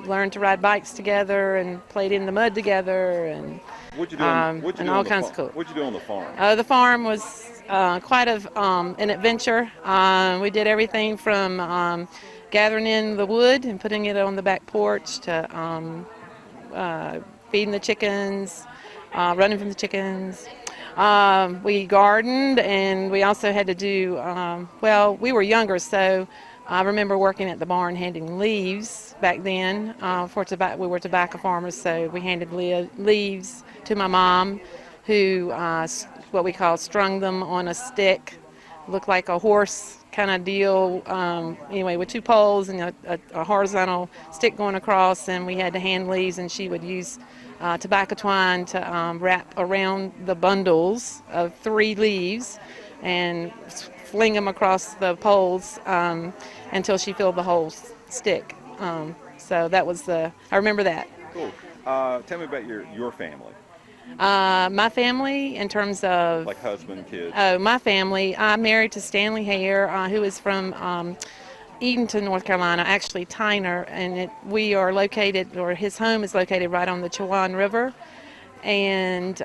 learned to ride bikes together and played in the mud together and What'd you do? What'd you do all on the kinds of farm? cool. What'd you do on the farm? The farm was quite an adventure. We did everything from gathering in the wood and putting it on the back porch to feeding the chickens, running from the chickens. We gardened, and we also had to do, well, we were younger, so I remember working at the barn handing leaves back then. We were tobacco farmers, so we handed leaves to my mom, who, what we call strung them on a stick, looked like a horse kind of deal, anyway, with two poles and a horizontal stick going across, and we had to hand leaves, and she would use tobacco twine to wrap around the bundles of 3 leaves and fling them across the poles until she filled the whole stick. So that was I remember that. Cool. Tell me about your family. My family, in terms of Like husband, kids. Oh, my family. I'm married to Stanley Hare, who is from Edenton, North Carolina, actually Tyner, and we are located, or his home is located right on the Chowan River, and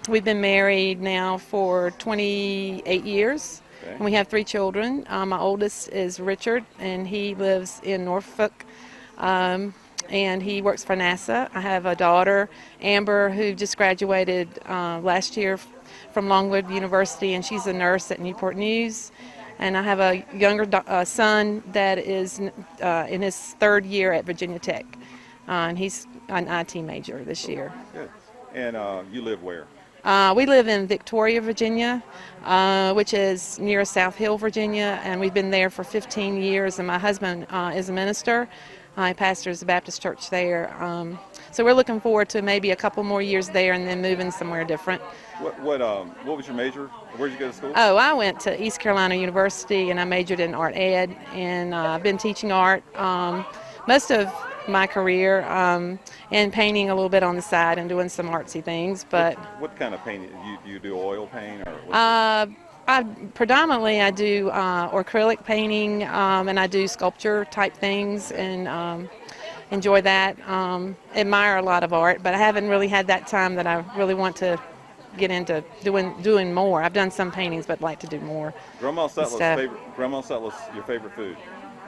we've been married now for 28 years, and we have 3 children. My oldest is Richard, and he lives in Norfolk, and he works for NASA. I have a daughter, Amber, who just graduated last year from Longwood University, and she's a nurse at Newport News. And I have a younger son that is in his 3rd year at Virginia Tech, and he's an IT major this year. Good. And you live where? We live in Victoria, Virginia, which is near South Hill, Virginia, and we've been there for 15 years, and my husband is a minister. He pastors the Baptist church there. So we're looking forward to maybe a couple more years there and then moving somewhere different. What was your major? Where did you go to school? Oh, I went to East Carolina University, and I majored in art ed, and I've been teaching art most of my career, and painting a little bit on the side and doing some artsy things. But what kind of painting? You do oil paint or? Predominantly I do acrylic painting, and I do sculpture type things, and enjoy that. Admire a lot of art, but I haven't really had that time that I really want to get into doing more. I've done some paintings, but like to do more. Grandma Settliff's your favorite food?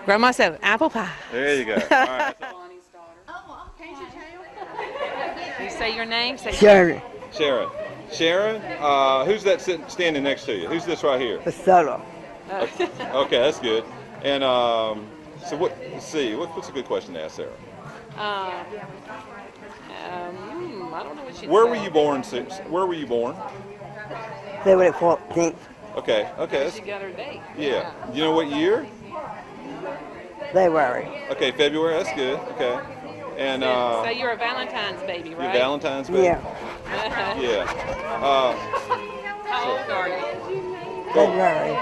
Grandma said apple pie. There you go. All right. You say your name? Say Sharon. Sharon, who's that standing next to you? Who's this right here? Priscilla. Okay, that's good. And so what? Let's see. What's a good question to ask Sarah? I don't know what she'd Where say. were you born? Where were you born? February 14th. Okay. She got her date. Yeah. You know what year? February. Okay, February. That's good. Okay. And so you're a Valentine's baby, right? Your Valentine's baby. Yeah. Yeah. How old are you? February.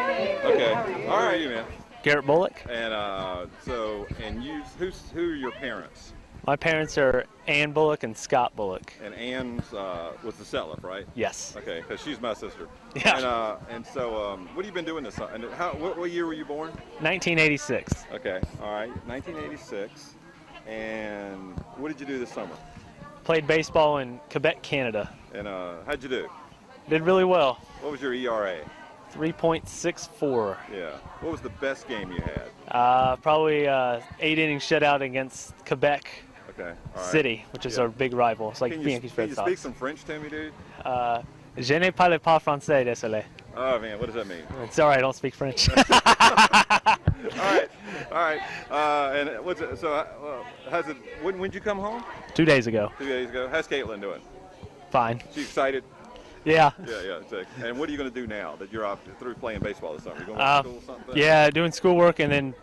Okay. All right, you man. Garrett Bullock. And who are your parents? My parents are Ann Bullock and Scott Bullock. And Ann's was the SETLIFF, right? Yes. Okay, because she's my sister. Yeah. And so, what have you been doing this? And what year were you born? 1986. Okay. All right. 1986. And what did you do this summer? Played baseball in Quebec, Canada. And how'd you do? Did really well. What was your ERA? 3.64. Yeah. What was the best game you had? Probably 8-inning shutout against Quebec Okay. All right. City, which is our big rival. It's like Can Yankees you Red Sox. speak some French to me, dude? Je ne parle pas français, désolé. Oh man, what does that mean? It's all right. I don't speak French. All right. And what's it? So, how's it? When did you come home? 2 days ago. 2 days ago. How's Caitlin doing? Fine. She excited? Yeah. Yeah. Exactly. And what are you going to do now that you're off through playing baseball this summer? You going to school or something? Yeah, doing schoolwork and then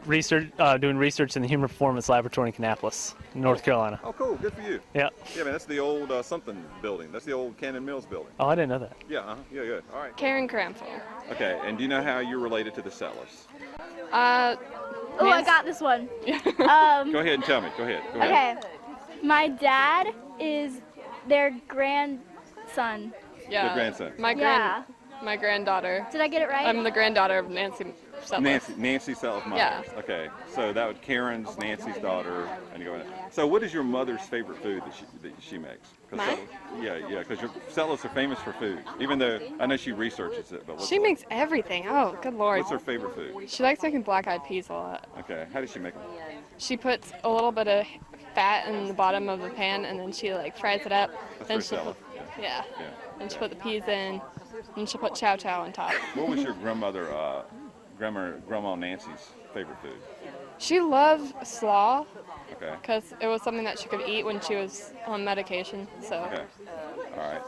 doing research in the Human Performance Laboratory in Kannapolis, North Carolina. Oh, cool. Good for you. Yeah. Yeah, man, that's the old something building. That's the old Cannon Mills building. Oh, I didn't know that. Yeah, yeah, good. All right. Karen Cramful. Okay, and do you know how you're related to the SETLIFFs? Oh, I got this one. Go ahead and tell me. Go ahead. Okay. My dad is their grandson. Yeah. The grandson. My granddaughter. Did I get it right? I'm the granddaughter of Nancy SETLIFF. Nancy SETLIFF Myers. Yeah. Okay, so that would Karen's Nancy's daughter, and you go. So, what is your mother's favorite food that she makes? Mine? Yeah, because your SETLIFFs are famous for food. Even though I know she researches it, but She makes everything. Oh, good lord. what's her favorite food? She likes making black-eyed peas a lot. Okay, how does she make them? She puts a little bit of fat in the bottom of the pan, and then she like fries it up. That's Then very she'll SETLIFF. put, yeah. And she'll put the peas in, and she'll put chow chow on top. What was your Grandma Nancy's favorite food? She loved slaw Okay. because it was something that she could eat when she was on medication. So. Okay. All right.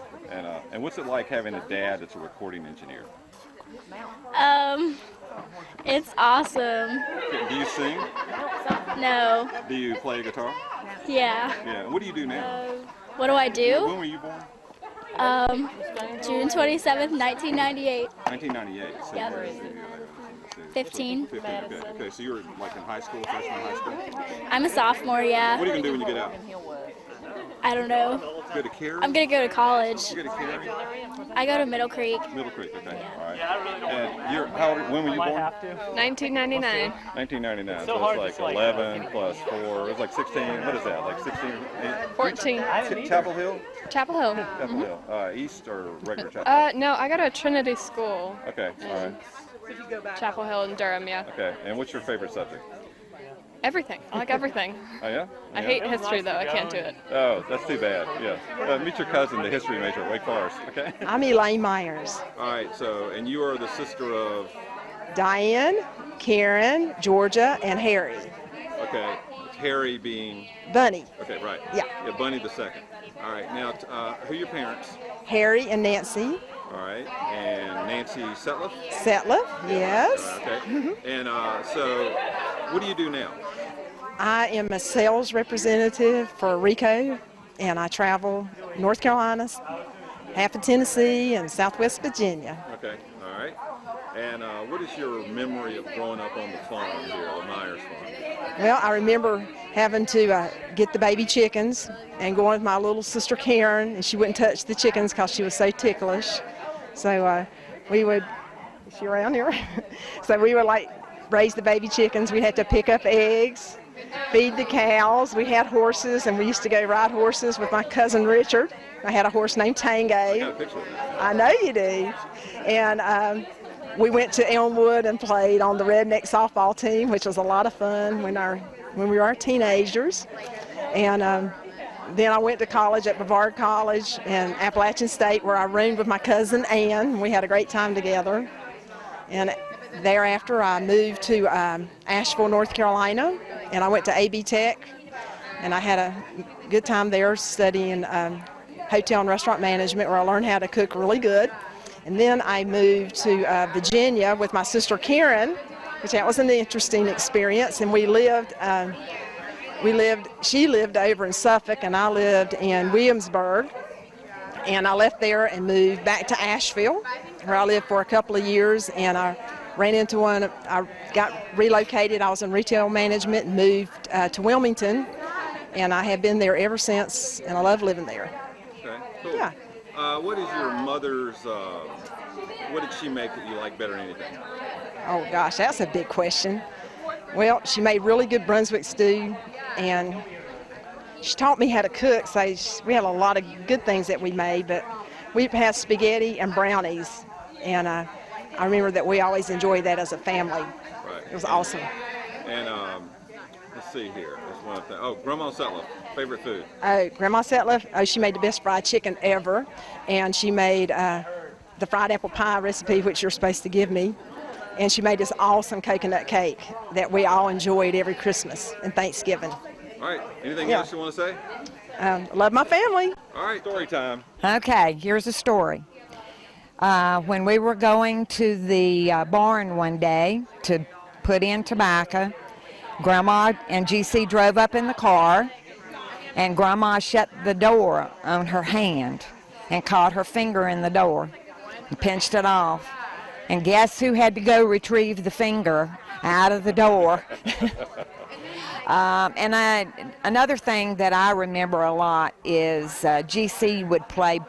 And what's it like having a dad that's a recording engineer? It's awesome. Do you sing? No. Do you play guitar? Yeah. Yeah. What do you do now? What do I do? When were you born? June 27th, 1998. 1998. So Yeah. you're 15. 15. Okay. So you were like in high school, freshman in high school? I'm a sophomore, yeah. What are you going to do when you get out? I don't know. Go to Cary? I'm going to go to college. You go to Cary? I go to Middle Creek. Middle Creek, okay. All right. And when were you born? 1999. 1999. So So hard it's to like say. 11 plus 4. It's like 16. What is that? Like 16? 14. Chapel Hill? Chapel Hill. Chapel Hill. East or regular Chapel? No, I go to Trinity School. Okay. All right. Chapel Hill in Durham, yeah. Okay. And what's your favorite subject? Everything. I like everything. Oh, yeah? I hate history, though. I can't do it. Oh, that's too bad. Yeah. Meet your cousin, the history major at Wake Forest. Okay. I'm Elaine Myers. All right. So, and you are the sister of? Diane, Karen, Georgia, and Harry. Okay. Harry being? Bunny. Okay, right. Yeah. Yeah, Bunny the second. All right. Now, who are your parents? Harry and Nancy. All right. And Nancy SETLIFF? SETLIFF, yes. Okay. And so, what do you do now? I am a sales representative for Rico, and I travel North Carolina, half of Tennessee, and Southwest Virginia. Okay. All right. And what is your memory of growing up on the farm here, the Myers farm? Well, I remember having to get the baby chickens and going with my little sister Karen, and she wouldn't touch the chickens because she was so ticklish. So we would, is she around here? So we would like raise the baby chickens. We had to pick up eggs, feed the cows. We had horses, and we used to go ride horses with my cousin Richard. I had a horse named Tango. I got a picture of that. I know you do. And we went to Elmwood and played on the Redneck softball team, which was a lot of fun when we were teenagers. And then I went to college at Brevard College and Appalachian State, where I roomed with my cousin Ann. We had a great time together. And thereafter, I moved to Asheville, North Carolina, and I went to AB Tech, and I had a good time there studying hotel and restaurant management, where I learned how to cook really good. And then I moved to Virginia with my sister Karen, which that was an interesting experience. And she lived over in Suffolk, and I lived in Williamsburg. And I left there and moved back to Asheville, where I lived for a couple of years. And I ran into I got relocated. I was in retail management and moved to Wilmington. And I have been there ever since, and I love living there. Okay, cool. Yeah. What is your mother's, what did she make that you like better than anything? Oh gosh, that's a big question. Well, she made really good Brunswick stew, and she taught me how to cook, so we had a lot of good things that we made, but we had spaghetti and brownies, and I remember that we always enjoyed that as a family. Right. It was awesome. And let's see here. There's one thing. Oh, Grandma SETLIFF, favorite food? Oh, Grandma SETLIFF, she made the best fried chicken ever, and she made the fried apple pie recipe, which you're supposed to give me. And she made this awesome coconut cake that we all enjoyed every Christmas and Thanksgiving. All right. Anything Yeah. else you want to say? Love my family. All right. Story time. Okay, here's a story. When we were going to the barn one day to put in tobacco, Grandma and GC drove up in the car, and Grandma shut the door on her hand and caught her finger in the door and pinched it off. And guess who had to go retrieve the finger out of the door? Another thing that I remember a lot is GC would play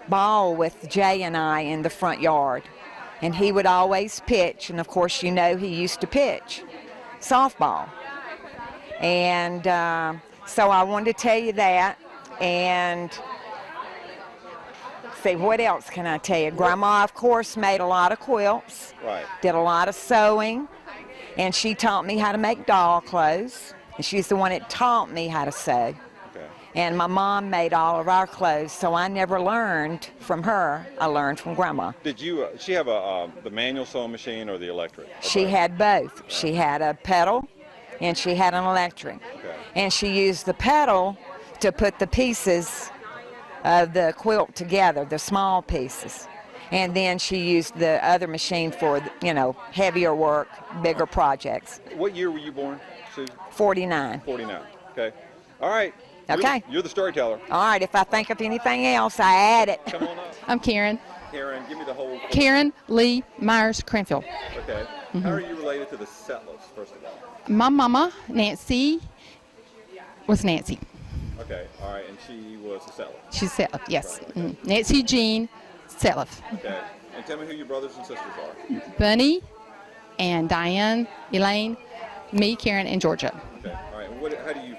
ball with Jay and I in the front yard. And he would always pitch, and of course you know he used to pitch softball. And so I wanted to tell you that. And see, what else can I tell you? Grandma, of course, made a lot of quilts. Right. Did a lot of sewing. And she taught me how to make doll clothes. And she's the one that taught me how to sew. Okay. And my mom made all of our clothes, so I never learned from her. I learned from Grandma. Did you? She have the manual sewing machine or the electric? She had both. She had a pedal, and she had an electric. Okay. And she used the pedal to put the pieces of the quilt together, the small pieces. And then she used the other machine for, heavier work, bigger projects. What year were you born, Sue? 49. 49. Okay. All right. Okay. You're the storyteller. All right, if I think of anything else, I add it. Come on up. I'm Karen. Karen, give me the whole. Karen Lee Myers Cranfield. Okay. How are you related to the Settlers, first of all? My mama, Nancy, was Nancy. Okay. All right. And she was a settler. She's SETLIFF, yes. Nancy Jean SETLIFF. Okay. And tell me who your brothers and sisters are. Bunny and Diane, Elaine, me, Karen, and Georgia. Okay. All right. How do you?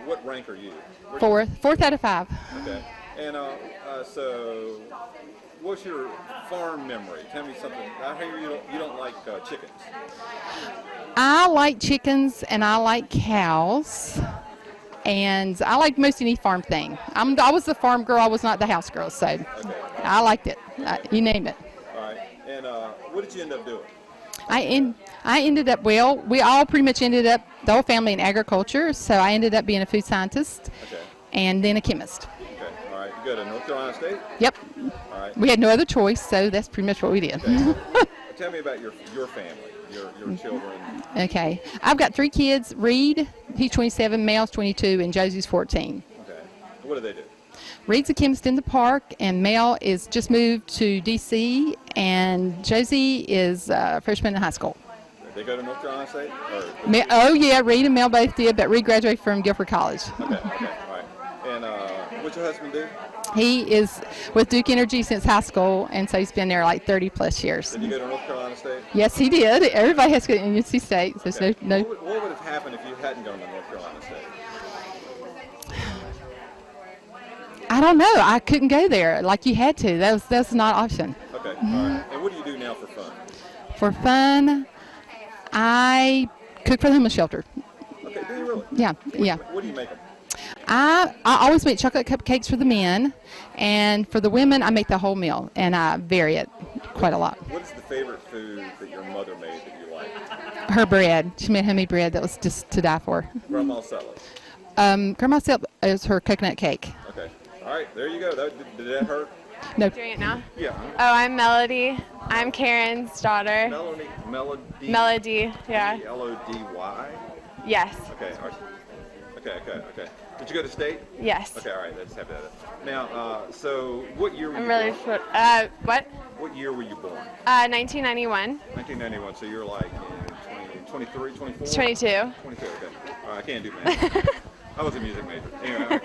What rank are you? Fourth out of 5. Okay. And so, what's your farm memory? Tell me something. I hear you don't like chickens. I like chickens and I like cows. And I like most any farm thing. I was the farm girl. I was not the house girl, so okay. I liked it. You name it. All right. And what did you end up doing? I ended up, we all pretty much ended up, the whole family in agriculture, so I ended up being a food scientist and then a chemist. Okay. All right. You go to North Carolina State? Yep. All right. We had no other choice, so that's pretty much what we did. Okay. Tell me about your family, your children. Okay. I've got 3 kids. Reed, he's 27, Mel's 22, and Josie's 14. Okay. What do they do? Reed's a chemist in the park, and Mel is just moved to D.C., and Josie is a freshman in high school. They go to North Carolina State? Oh, yeah, Reed and Mel both did, but Reed graduated from Guilford College. Okay, all right. And what's your husband do? He is with Duke Energy since high school, and so he's been there like 30-plus years. Did you go to North Carolina State? Yes, he did. Everybody has to go to NC State. So Okay. no. What would have happened if you hadn't gone to North Carolina State? I don't know. I couldn't go there like you had to. That's not an option. Okay, all right. And what do you do now for fun? For fun, I cook for the homeless shelter. Okay, do you really? Yeah, yeah. What do you make them? I always make chocolate cupcakes for the men, and for the women, I make the whole meal, and I vary it quite a lot. What is the favorite food that your mother made that you like? Her bread. She made homemade bread that was just to die for. Grandma's salad. Grandma's salad is her coconut cake. Okay. All right, there you go. Did that hurt? No. Doing it now? Yeah. Oh, I'm Melody. I'm Karen's daughter. Melody, yeah. Melody? Yes. Okay, all right. Okay. Did you go to state? Yes. Okay, all right, let's have that. Now, so what year were you I'm really born? what? What year were you born? 1991. 1991, so you're like in 23, 24? 22. 22, okay. All right, I can't do math. I was a music major. Anyway,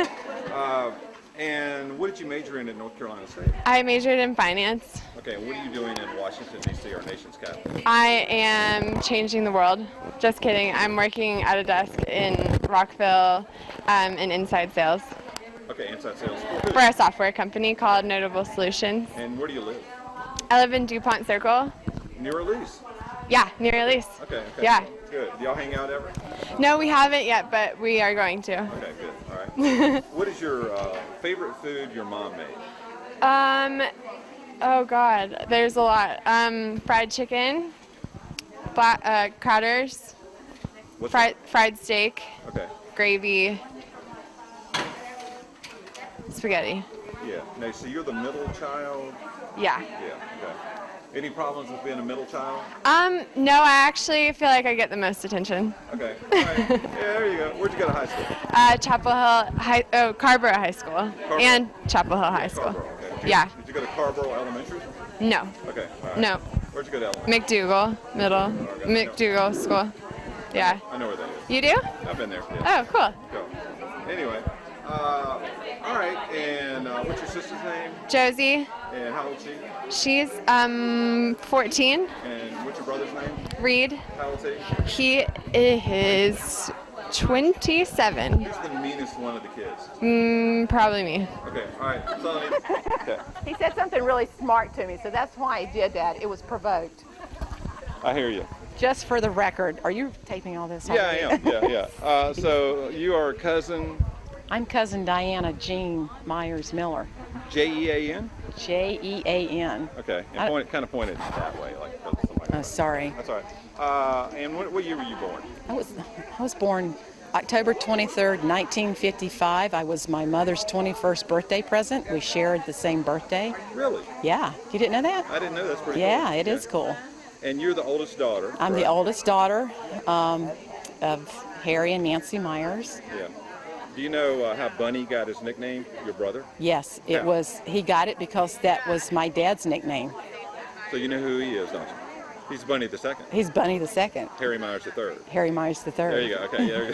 and what did you major in at North Carolina State? I majored in finance. Okay, and what are you doing in Washington, D.C., our nation's capital? I am changing the world. Just kidding. I'm working at a desk in Rockville in inside sales Okay, inside sales. for a software company called Notable Solutions. And where do you live? I live in DuPont Circle. Near Elise. Yeah, near Elise. Okay. Yeah. Good. Do y'all hang out ever? No, we haven't yet, but we are going to. Okay, good. All right. What is your favorite food your mom made? Oh God, there's a lot. Fried chicken, crackers, fried steak, gravy, spaghetti. Yeah. Now, so you're the middle child. Yeah. Yeah. Okay. Any problems with being a middle child? No, I actually feel like I get the most attention. Okay. All right. Yeah, there you go. Where'd you go to high school? Chapel Hill Carborough High School and Chapel Hill High School. Carborough, okay. Yeah. Did you go to Carborough Elementary? No. Okay. All right. No. Where'd you go to elementary? McDougal Middle. McDougal School. Yeah. I know where that is. You do? I've been there. Yeah. Oh, cool. Cool. Anyway, all right. And what's your sister's name? Josie. And how old is she? She's 14. And what's your brother's name? Reed. How old is he? He is 27. Who's the meanest one of the kids? Probably me. Okay. All right. Sonny. Okay. He said something really smart to me, so that's why he did that. It was provoked. I hear you. Just for the record, are you taping all this? Yeah, I am. Yeah. So you are cousin I'm cousin Diana Jean Myers Miller. Jean? Jean. Okay. And kind of pointed that way, like somebody. Oh, sorry. That's all right. And what year were you born? I was born October 23rd, 1955. I was my mother's 21st birthday present. We shared the same birthday. Really? Yeah. You didn't know that? I didn't know. That's pretty Yeah, cool. it is cool. And you're the oldest daughter. I'm the oldest daughter of Harry and Nancy Myers. Yeah. Do you know how Bunny got his nickname, your brother? Yes, it Yeah. was. He got it because that was my dad's nickname. So you know who he is, don't you? He's Bunny the Second. He's Bunny the Second. Harry Myers the Third. Harry Myers the Third. There you go. Okay, there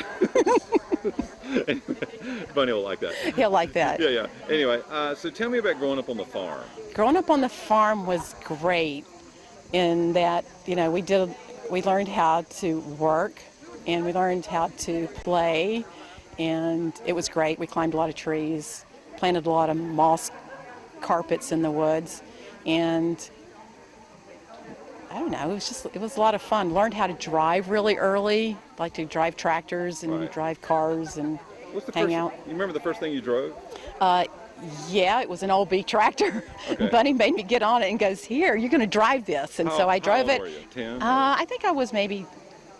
you go. Bunny will like that. He'll like that. Yeah, yeah. Anyway, so tell me about growing up on the farm. Growing up on the farm was great in that, you know, we learned how to work and we learned how to play, and it was great. We climbed a lot of trees, planted a lot of moss carpets in the woods, and I don't know, it was a lot of fun. Learned how to drive really early, like to drive tractors and drive cars and hang out. You remember the first thing you drove? Yeah, it was an old beat tractor. Okay. Bunny made me get on it and goes, "Here, you're going to drive this." And so I drove how it. old were you? 10? I think I was maybe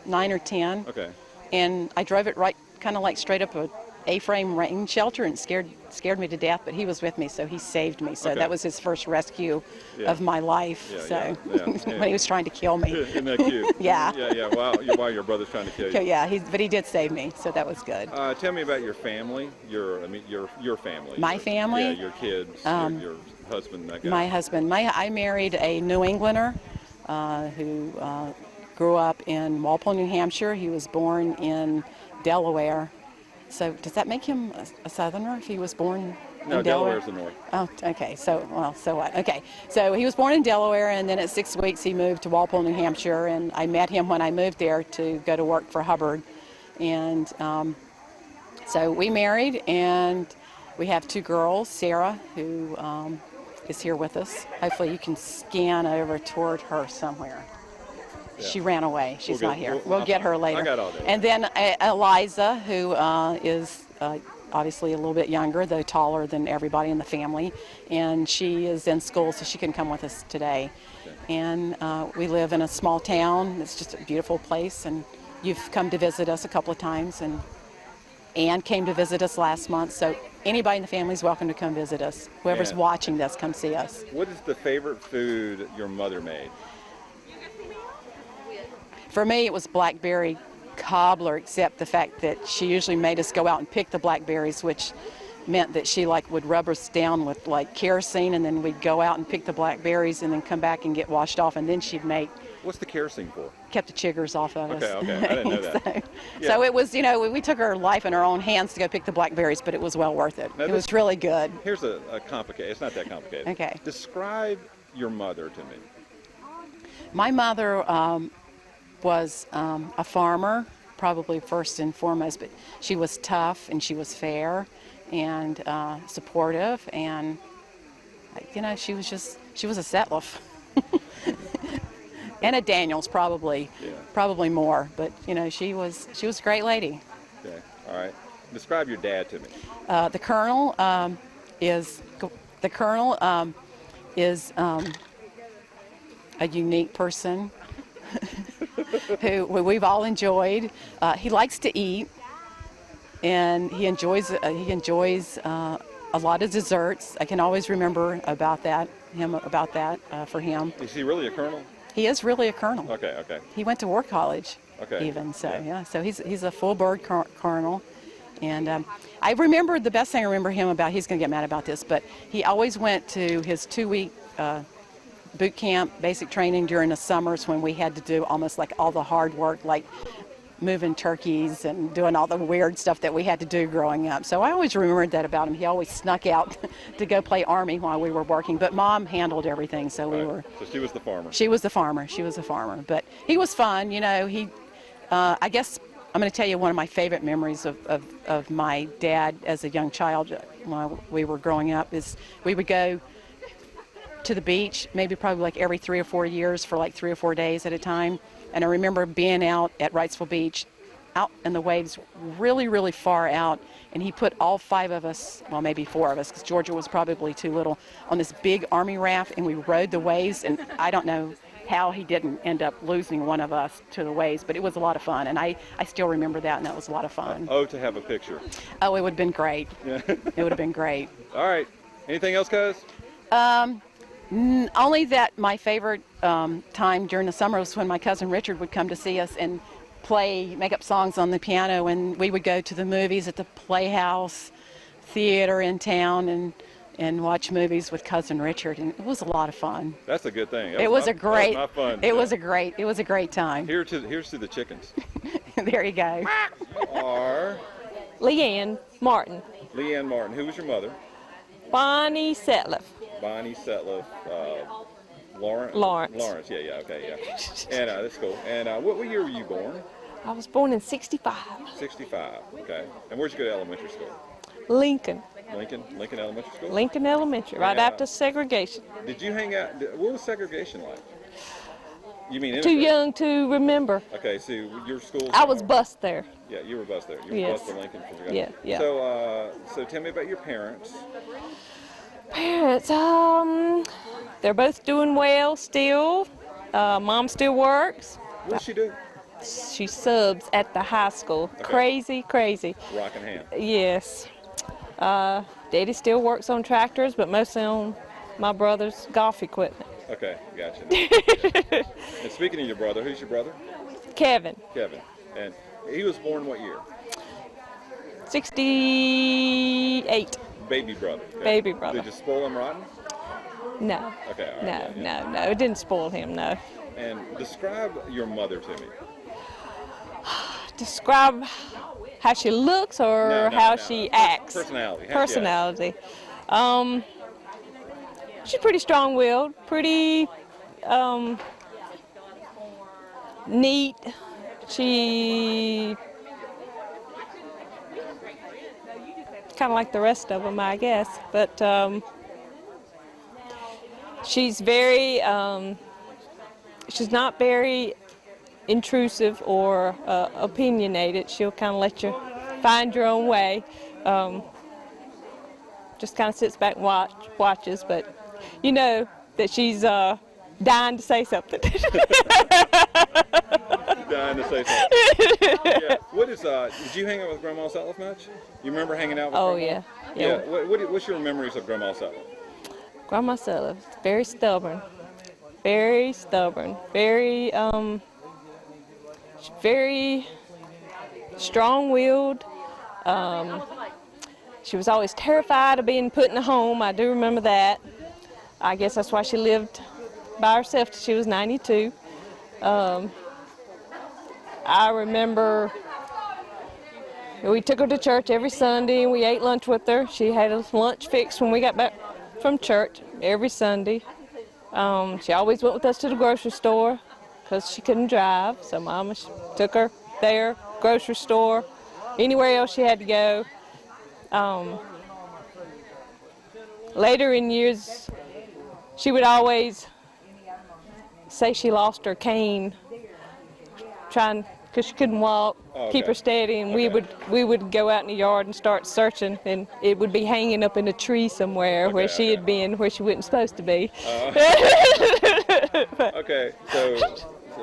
9 or 10. Okay. And I drove it right, kind of like straight up a A-frame rain shelter, and scared me to death. But he was with me, so he saved me. So Okay. that was his first rescue Yeah. of my life. Yeah, so yeah. when he was trying to kill me. Isn't that cute? Yeah. Yeah. Wow. While your brother's trying to kill you. Yeah, but he did save me, so that was good. Tell me about your family. Your family. My family? Yeah, your kids, your husband, that guy. My husband. I married a New Englander who grew up in Walpole, New Hampshire. He was born in Delaware. So does that make him a Southerner if he was born No, in Delaware? Delaware's the north. Oh, okay. So what? Okay. So he was born in Delaware, and then at 6 weeks he moved to Walpole, New Hampshire, and I met him when I moved there to go to work for Hubbard. And so we married, and we have 2 girls, Sarah, who is here with us. Hopefully you can scan over toward her somewhere. Yeah. She ran away. She's We'll not get- here. we'll- We'll get her later. I got all that. And then Eliza, who is obviously a little bit younger, though taller than everybody in the family. And she is in school, so she couldn't come with us today. And we live in a small town. It's just a beautiful place. And you've come to visit us a couple of times. And Ann came to visit us last month. So anybody in the family is welcome to come visit us. Whoever's Yeah. watching this, come see us. What is the favorite food your mother made? For me, it was blackberry cobbler, except the fact that she usually made us go out and pick the blackberries, which meant that she would rub us down with kerosene, and then we'd go out and pick the blackberries and then come back and get washed off, and then she'd What's the kerosene for? kept the chiggers off of us. Okay, I didn't know that. So it was, we took our life in our own hands to go pick the blackberries, but it was well worth it. Now It was really good. Here's a complicated, it's not that complicated. Okay. Describe your mother to me. My mother was a farmer, probably first and foremost, but she was tough and she was fair and supportive, and she was a SETLIFF. And a Daniels probably more, but she was a great lady. Okay, all right. Describe your dad to me. The Colonel is a unique person who we've all enjoyed. He likes to eat, and he enjoys a lot of desserts. I can always remember about that for him. Is he really a colonel? He is really a colonel. Okay, okay. He went to War College, Okay. even so. Yeah, so he's a full bird colonel. And I remember the best thing I remember him about. He's going to get mad about this, but he always went to his 2-week boot camp, basic training during the summers when we had to do almost like all the hard work, like moving turkeys and doing all the weird stuff that we had to do growing up. So I always remembered that about him. He always snuck out to go play Army while we were working, but Mom handled everything, so we were... So she was the farmer. She was the farmer. She was a farmer. But he was fun, you know. I guess I'm going to tell you one of my favorite memories of my dad as a young child while we were growing up is we would go to the beach, maybe probably like every 3 or 4 years for like 3 or 4 days at a time. And I remember being out at Wrightsville Beach, out in the waves really, really far out, and he put all 5 of us, well maybe 4 of us, because Georgia was probably too little, on this big Army raft, and we rode the waves, and I don't know how he didn't end up losing one of us to the waves, but it was a lot of fun, and I still remember that, and that was a lot of fun. To have a picture. Oh, it would have been great. Yeah. It would have been great. All right. Anything else, cuz? Only that my favorite time during the summer was when my cousin Richard would come to see us and make up songs on the piano, and we would go to the movies at the Playhouse Theater in town and watch movies with cousin Richard, and it was a lot of fun. That's a good thing. It was a great. That was my fun. It was a great time. Here's to the chickens. There you go. Are Leanne Martin. Leanne Martin. Who was your mother? Bonnie SETLIFF. Bonnie SETLIFF. Lawrence. Yeah, okay, yeah. And that's cool. And what year were you born? I was born in 65. 65. Okay. And where'd you go to elementary school? Lincoln Elementary School? Lincoln Elementary, right after segregation. Did you hang out, what was segregation like? You mean Too young to remember. Okay, so your school... I was bused there. Yeah, you were bused there. You were Yes. bused to Lincoln. Yeah. So tell me about your parents. Parents, they're both doing well still. Mom still works. What does she do? She subs at the high school. Okay. Crazy. Rocking hand. Yes. Daddy still works on tractors, but mostly on my brother's golf equipment. Okay, gotcha. And speaking of your brother, who's your brother? Kevin. And he was born what year? 68. Baby brother. Okay. Baby brother. Did you spoil him rotten? No. Okay. All right, No. It didn't spoil him, no. And describe your mother to me. Describe how she looks or how she acts? Personality. Personality. She's pretty strong-willed, pretty neat. She kind of like the rest of them, I guess. But she's very, she's not very intrusive or opinionated. She'll kind of let you find your own way. Just kind of sits back and watches, but you know that she's dying to say something. Dying to say something. Yeah. What is, did you hang out with Grandma SETLIFF much? You remember hanging out with Grandma? Yeah. What's your memories of Grandma SETLIFF? Grandma SETLIFF, very stubborn, very strong-willed. She was always terrified of being put in a home. I do remember that. I guess that's why she lived by herself till she was 92. I remember we took her to church every Sunday and we ate lunch with her. She had a lunch fixed when we got back from church every Sunday. She always went with us to the grocery store because she couldn't drive, so Mama took her there, grocery store, anywhere else she had to go. Later in years, she would always say she lost her cane, because she couldn't walk, keep her steady, and we would go out in the yard and start searching, and it would be hanging up in a tree somewhere where she had been, where she wasn't supposed to be. Okay, so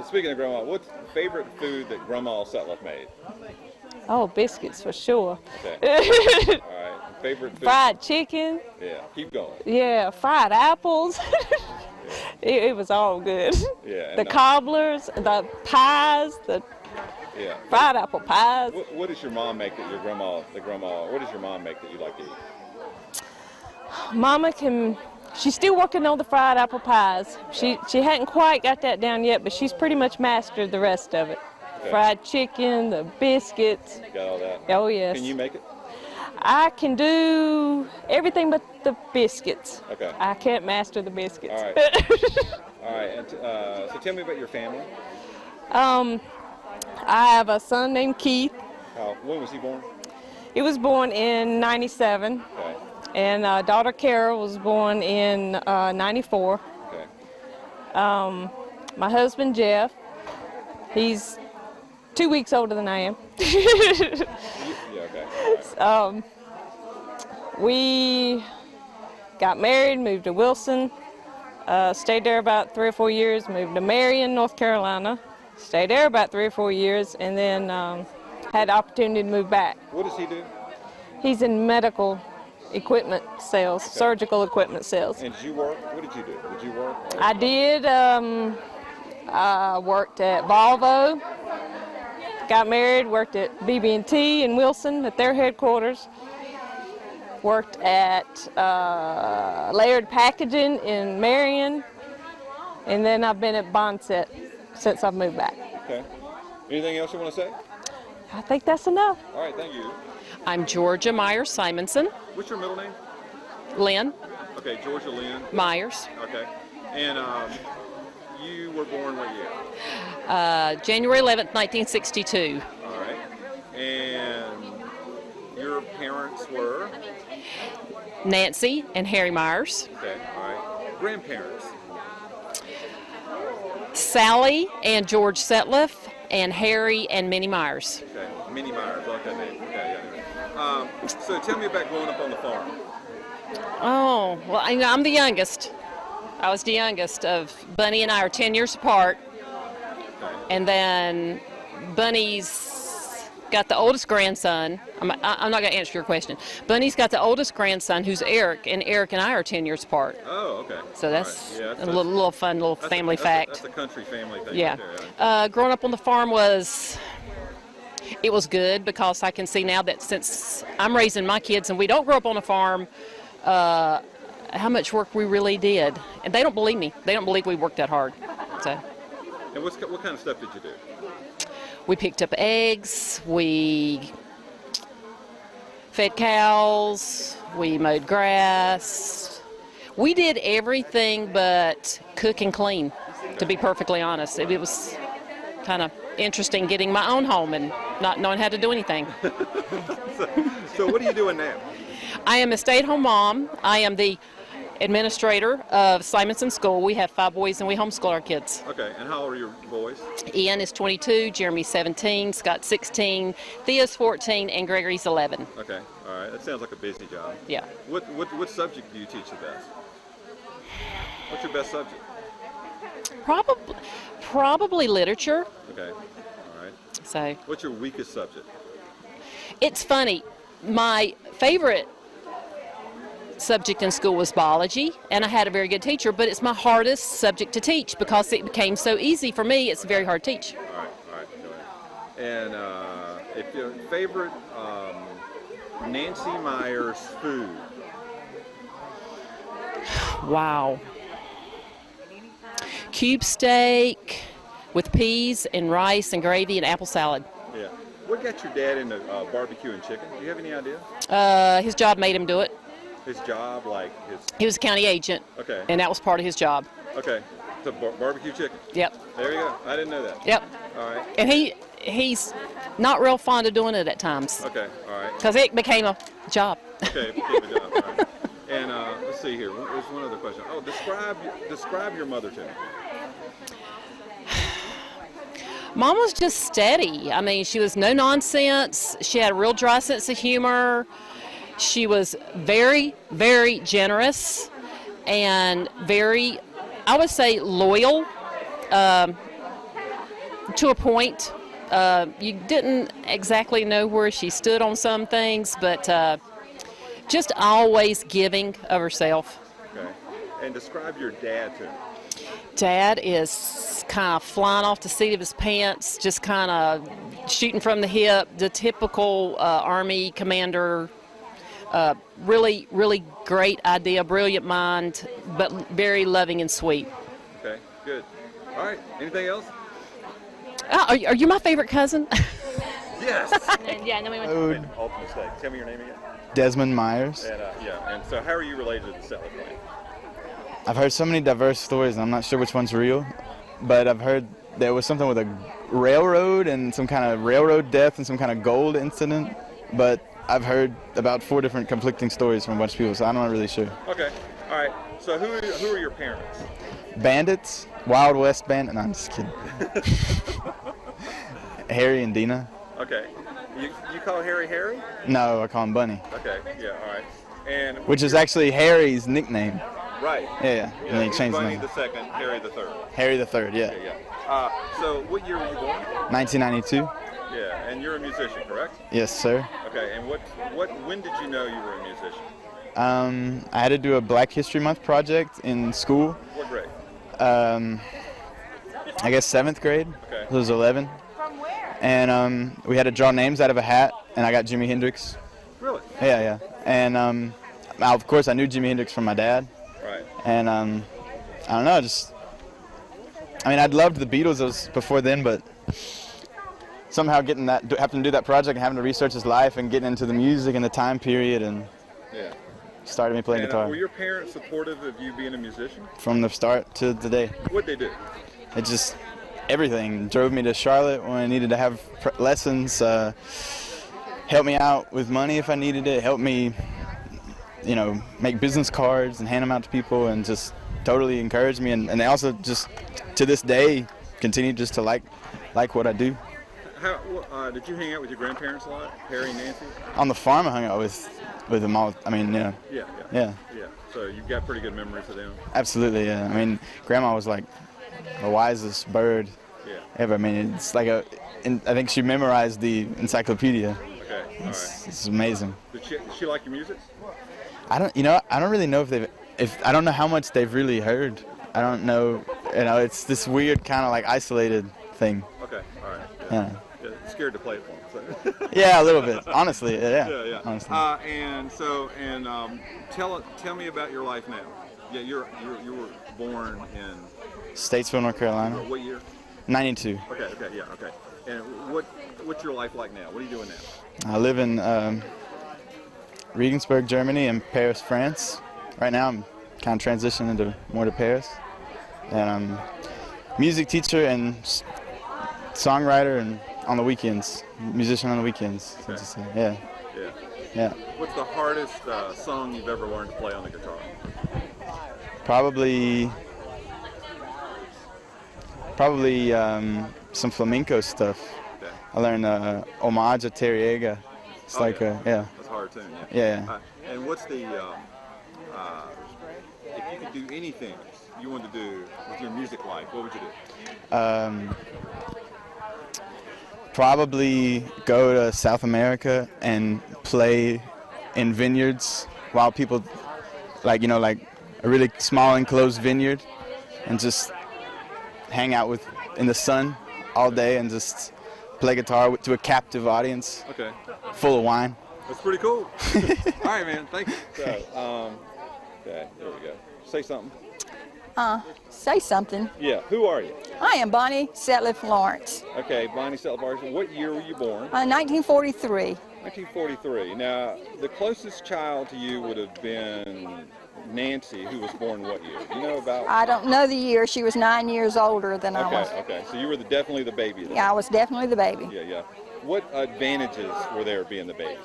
speaking of Grandma, what's the favorite food that Grandma SETLIFF made? Oh, biscuits for sure. Okay. All right. Favorite food? Fried chicken. Yeah, keep going. Yeah, fried apples. It was all good. Yeah. The cobblers, the pies, the fried apple pies. What does your mom make that your grandma, what does your mom make that you like to eat? Mama she's still working on the fried apple pies. She hadn't quite got that down yet, but she's pretty much mastered the rest of it. Okay. Fried chicken, the biscuits. Got all that? Oh, yes. Can you make it? I can do everything but the biscuits. Okay. I can't master the biscuits. All right. All right. And so tell me about your family. I have a son named Keith. When was he born? He was born in '97. Okay. And daughter Kara was born in '94. Okay. My husband Jeff, he's 2 weeks older than I am. Okay. We got married, moved to Wilson, stayed there about 3 or 4 years, moved to Marion, North Carolina, stayed there about 3 or 4 years, and then had the opportunity to move back. What does he do? He's in medical equipment sales, surgical equipment sales. And did you work? What did you do? Did you work? I did. I worked at Volvo. Got married. Worked at BB&T in Wilson at their headquarters. Worked at Layered Packaging in Marion, and then I've been at Bondset since I've moved back. Okay. Anything else you want to say? I think that's enough. All right. Thank you. I'm Georgia Myers Simonson. What's your middle name? Lynn Okay, Georgia Lynn. Myers. Okay. And you were born what year? January 11th, 1962. All right. And your parents were? Nancy and Harry Myers. Okay, all right. Grandparents? Sally and George Setliff, and Harry and Minnie Myers. Okay, Minnie Myers, I like that name. Okay, yeah. So tell me about growing up on the farm. Oh, well, I'm the youngest. I was the youngest of Bunny and I are 10 years apart. Okay. And then Bunny's got the oldest grandson. I'm not going to answer your question. Bunny's got the oldest grandson, who's Eric, and Eric and I are 10 years apart. Oh, okay. So that's, right. Yeah, a little fun little family fact. That's a country family thing. Yeah. Right there, Growing up on the farm it was good, because I can see now that since I'm raising my kids and we don't grow up on a farm, how much work we really did. And they don't believe me. They don't believe we worked that hard. So. And what kind of stuff did you do? We picked up eggs, we fed cows, we mowed grass. We did everything but cook and clean, to be perfectly honest. It was kind of interesting getting my own home and not knowing how to do anything. So what are you doing now? I am a stay-at-home mom. I am the administrator of Simonson School. We have 5 boys and we homeschool our kids. Okay, and how old are your boys? Ian is 22, Jeremy's 17, Scott's 16, Thea's 14, and Gregory's 11. Okay, all right. That sounds like a busy job. Yeah. What subject do you teach the best? What's your best subject? Probably literature. Okay, all right. So. What's your weakest subject? It's funny. My favorite subject in school was biology, and I had a very good teacher, but it's my hardest subject to teach because it became so easy for me. It's very hard to teach. All right, go ahead. And if your favorite Nancy Myers food? Wow. Cube steak with peas and rice and gravy and apple salad. Yeah. What got your dad into barbecue and chicken? Do you have any idea? His job made him do it. His job, like his... He was a county agent. Okay. And that was part of his job. Okay. So barbecue chicken? Yep. There you go. I didn't know that. Yep. All right. And he's not real fond of doing it at times. Okay. All right. Because it became a job. Okay. It became a job. All right. And let's see here. There's one other question. Oh, describe your mother to me. Mom was just steady. I mean, she was no nonsense. She had a real dry sense of humor. She was very, very generous and very, I would say, loyal to a point. You didn't exactly know where she stood on some things, but just always giving of herself. Okay. And describe your dad to me. Dad is kind of flying off the seat of his pants, just kind of shooting from the hip, the typical Army commander. Really, really great idea, brilliant mind, but very loving and sweet. Okay, good. All right, anything else? Are you my favorite cousin? Yes. Yeah, and then we went Wait, ultimate mistake. Tell me your name again. Desmond Myers. And and so how are you related to the SETLIFF clan? I've heard so many diverse stories, and I'm not sure which one's real, but I've heard there was something with a railroad and some kind of railroad death and some kind of gold incident, but I've heard about 4 different conflicting stories from a bunch of people, so I'm not really sure. Okay, all right. So who are your parents? Bandits, Wild West Bandit. No, I'm just kidding. Harry and Dina. Okay. You call Harry Harry? No, I call him Bunny, Okay, yeah, all right. And which is actually Harry's nickname. right. Yeah. And then he he's changed the Bunny name. the second, Harry the third. Harry the Third, yeah. Yeah. So what year were you born? 1992. Yeah, and you're a musician, correct? Yes, sir. Okay, and when did you know you were a musician? I had to do a Black History Month project in school. What grade? I guess 7th grade. Okay. I was 11. And we had to draw names out of a hat, and I got Jimi Hendrix. Really? Yeah. And of course, I knew Jimi Hendrix from my dad. Right. And I don't know, I'd loved the Beatles before then, but somehow having to do that project and having to research his life and getting into the music and the time period and Yeah. started me playing guitar Were your parents supportive of you being a musician? from the start to today. What'd they do? It just everything drove me to Charlotte when I needed to have lessons, helped me out with money if I needed it, helped me, make business cards and hand them out to people, and just totally encouraged me. And they also just to this day continue just to like what I do. How did you hang out with your grandparents a lot, Harry and Nancy? On the farm, I hung out with them all. Yeah. So you've got pretty good memories of them. Absolutely, yeah. Grandma was like the wisest bird ever. It's like I think she memorized the encyclopedia. Okay, all right. It's amazing. Did she like your music? I don't really know if I don't know how much they've really heard. I don't know. It's this weird kind of like isolated thing. Okay, all right. Yeah. Scared to play it for them. So. Yeah, a little bit. Honestly, yeah. Yeah. Honestly. Tell me about your life now. Yeah, you were born in Statesville, North Carolina. What year? 92. Okay. And what's your life like now? What are you doing now? I live in Regensburg, Germany, and Paris, France. Right now, I'm kind of transitioning more to Paris. And I'm a music teacher and songwriter, and on the weekends, musician on the weekends. So to say. Yeah. What's the hardest song you've ever learned to play on the guitar? Probably some flamenco stuff. Okay. I learned Homage a Terriega. It's yeah. That's a hard tune, yeah. Yeah. And what's the, if you could do anything you wanted to do with your music life, what would you do? Probably go to South America and play in vineyards while people, like a really small enclosed vineyard, and just hang out in the sun all day and just play guitar to a captive audience. Okay. Full of wine. That's pretty cool. All right, man. Thank you. So, okay, there we go. Say something. Say something. Yeah. Who are you? I am Bonnie SETLIFF Lawrence. Okay, Bonnie SETLIFF. What year were you born? 1943. 1943. Now, the closest child to you would have been Nancy, who was born what year? You know about? I don't know the year. She was 9 years older than I was. Okay. So you were definitely the baby then. Yeah, I was definitely the baby. Yeah. What advantages were there being the baby?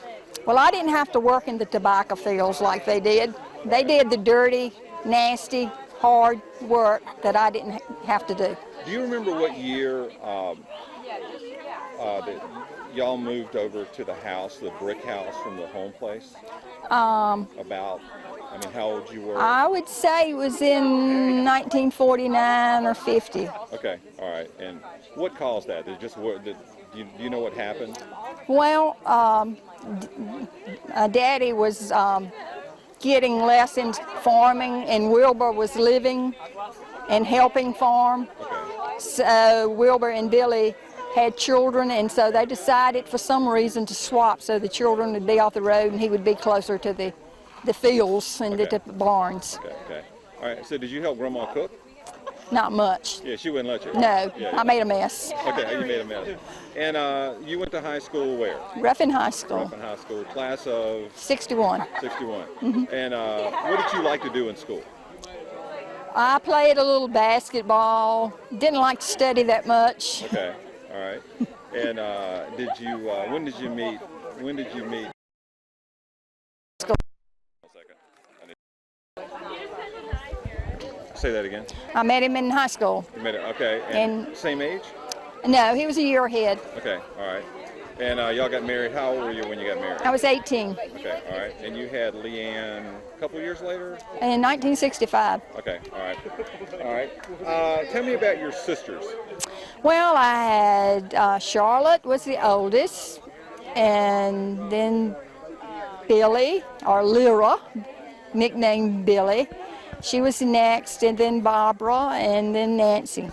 Well, I didn't have to work in the tobacco fields like they did. They did the dirty, nasty, hard work that I didn't have to do. Do you remember what year that y'all moved over to the house, the brick house from the home place? How old you were? I would say it was in 1949 or 50. Okay, all right. And what caused that? Do you know what happened? Well, Daddy was getting lessons farming, and Wilbur was living and helping farm. So Wilbur and Billy had children, and so they decided for some reason to swap so the children would be off the road and he would be closer to the fields and the barns. Okay. All right. So did you help Grandma cook? Not much. Yeah, she wouldn't let you. No, Yeah, I made a mess. Okay, you made a mess. And you went to high school where? Ruffin High School. Ruffin High School, class of? 61. 61. Mhm. And what did you like to do in school? I played a little basketball. Didn't like to study that much. Okay, all right. And did you? When did you meet? When did you meet? Say that again. I met him in high school. You met him. Okay. And same age? No, he was a year ahead. Okay, all right. And y'all got married. How old were you when you got married? I was 18. Okay, all right. And you had Leanne a couple years later? In 1965. Okay, all right. All right. Tell me about your sisters. Well, I had Charlotte was the oldest, and then Billy, or Lyra, nicknamed Billy. She was next, and then Barbara, and then Nancy.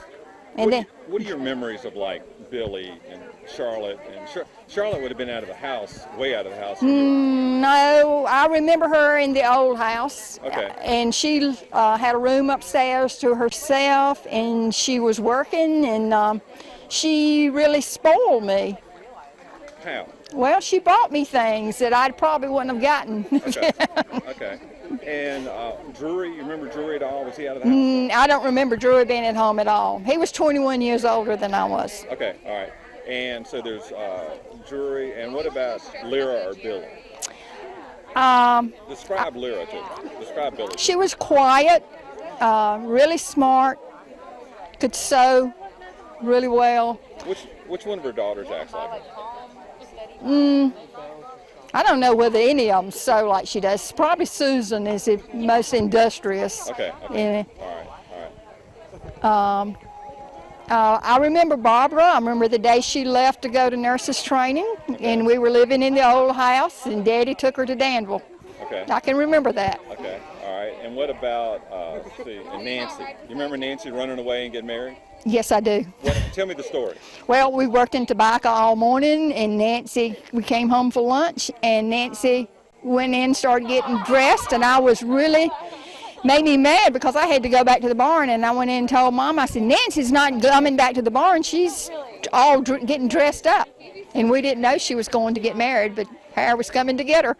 And what are your memories of like Billy and Charlotte? And Charlotte would have been out of the house, way out of the house. No, I remember her in the old house. Okay. And she had a room upstairs to herself, and she was working, and she really spoiled me. How? Well, she bought me things that I probably wouldn't have gotten. Okay. Okay. And Drury, you remember Drury at all? Was he out of the house? I don't remember Drury being at home at all. He was 21 years older than I was. Okay, all right. And so there's Drury, and what about Lyra or Billy? Describe Lyra to me. Describe Billy. She was quiet, really smart, could sew really well. Which one of her daughters acts like her? I don't know whether any of them sew like she does. Probably Susan is the most industrious. Okay. Yeah. All right. I remember Barbara. I remember the day she left to go to nurses training, and we were living in the old house, and Daddy took her to Danville. Okay. I can remember that. Okay. All right. And what about let's see, and Nancy? You remember Nancy running away and getting married? Yes, I do. Tell me the story. Well, we worked in tobacco all morning, and we came home for lunch, and Nancy went in and started getting dressed, and I was really, made me mad because I had to go back to the barn, and I went in and told Mom, I said, Nancy's not coming back to the barn, she's all getting dressed up. And we didn't know she was going to get married, but Harry was coming to get her.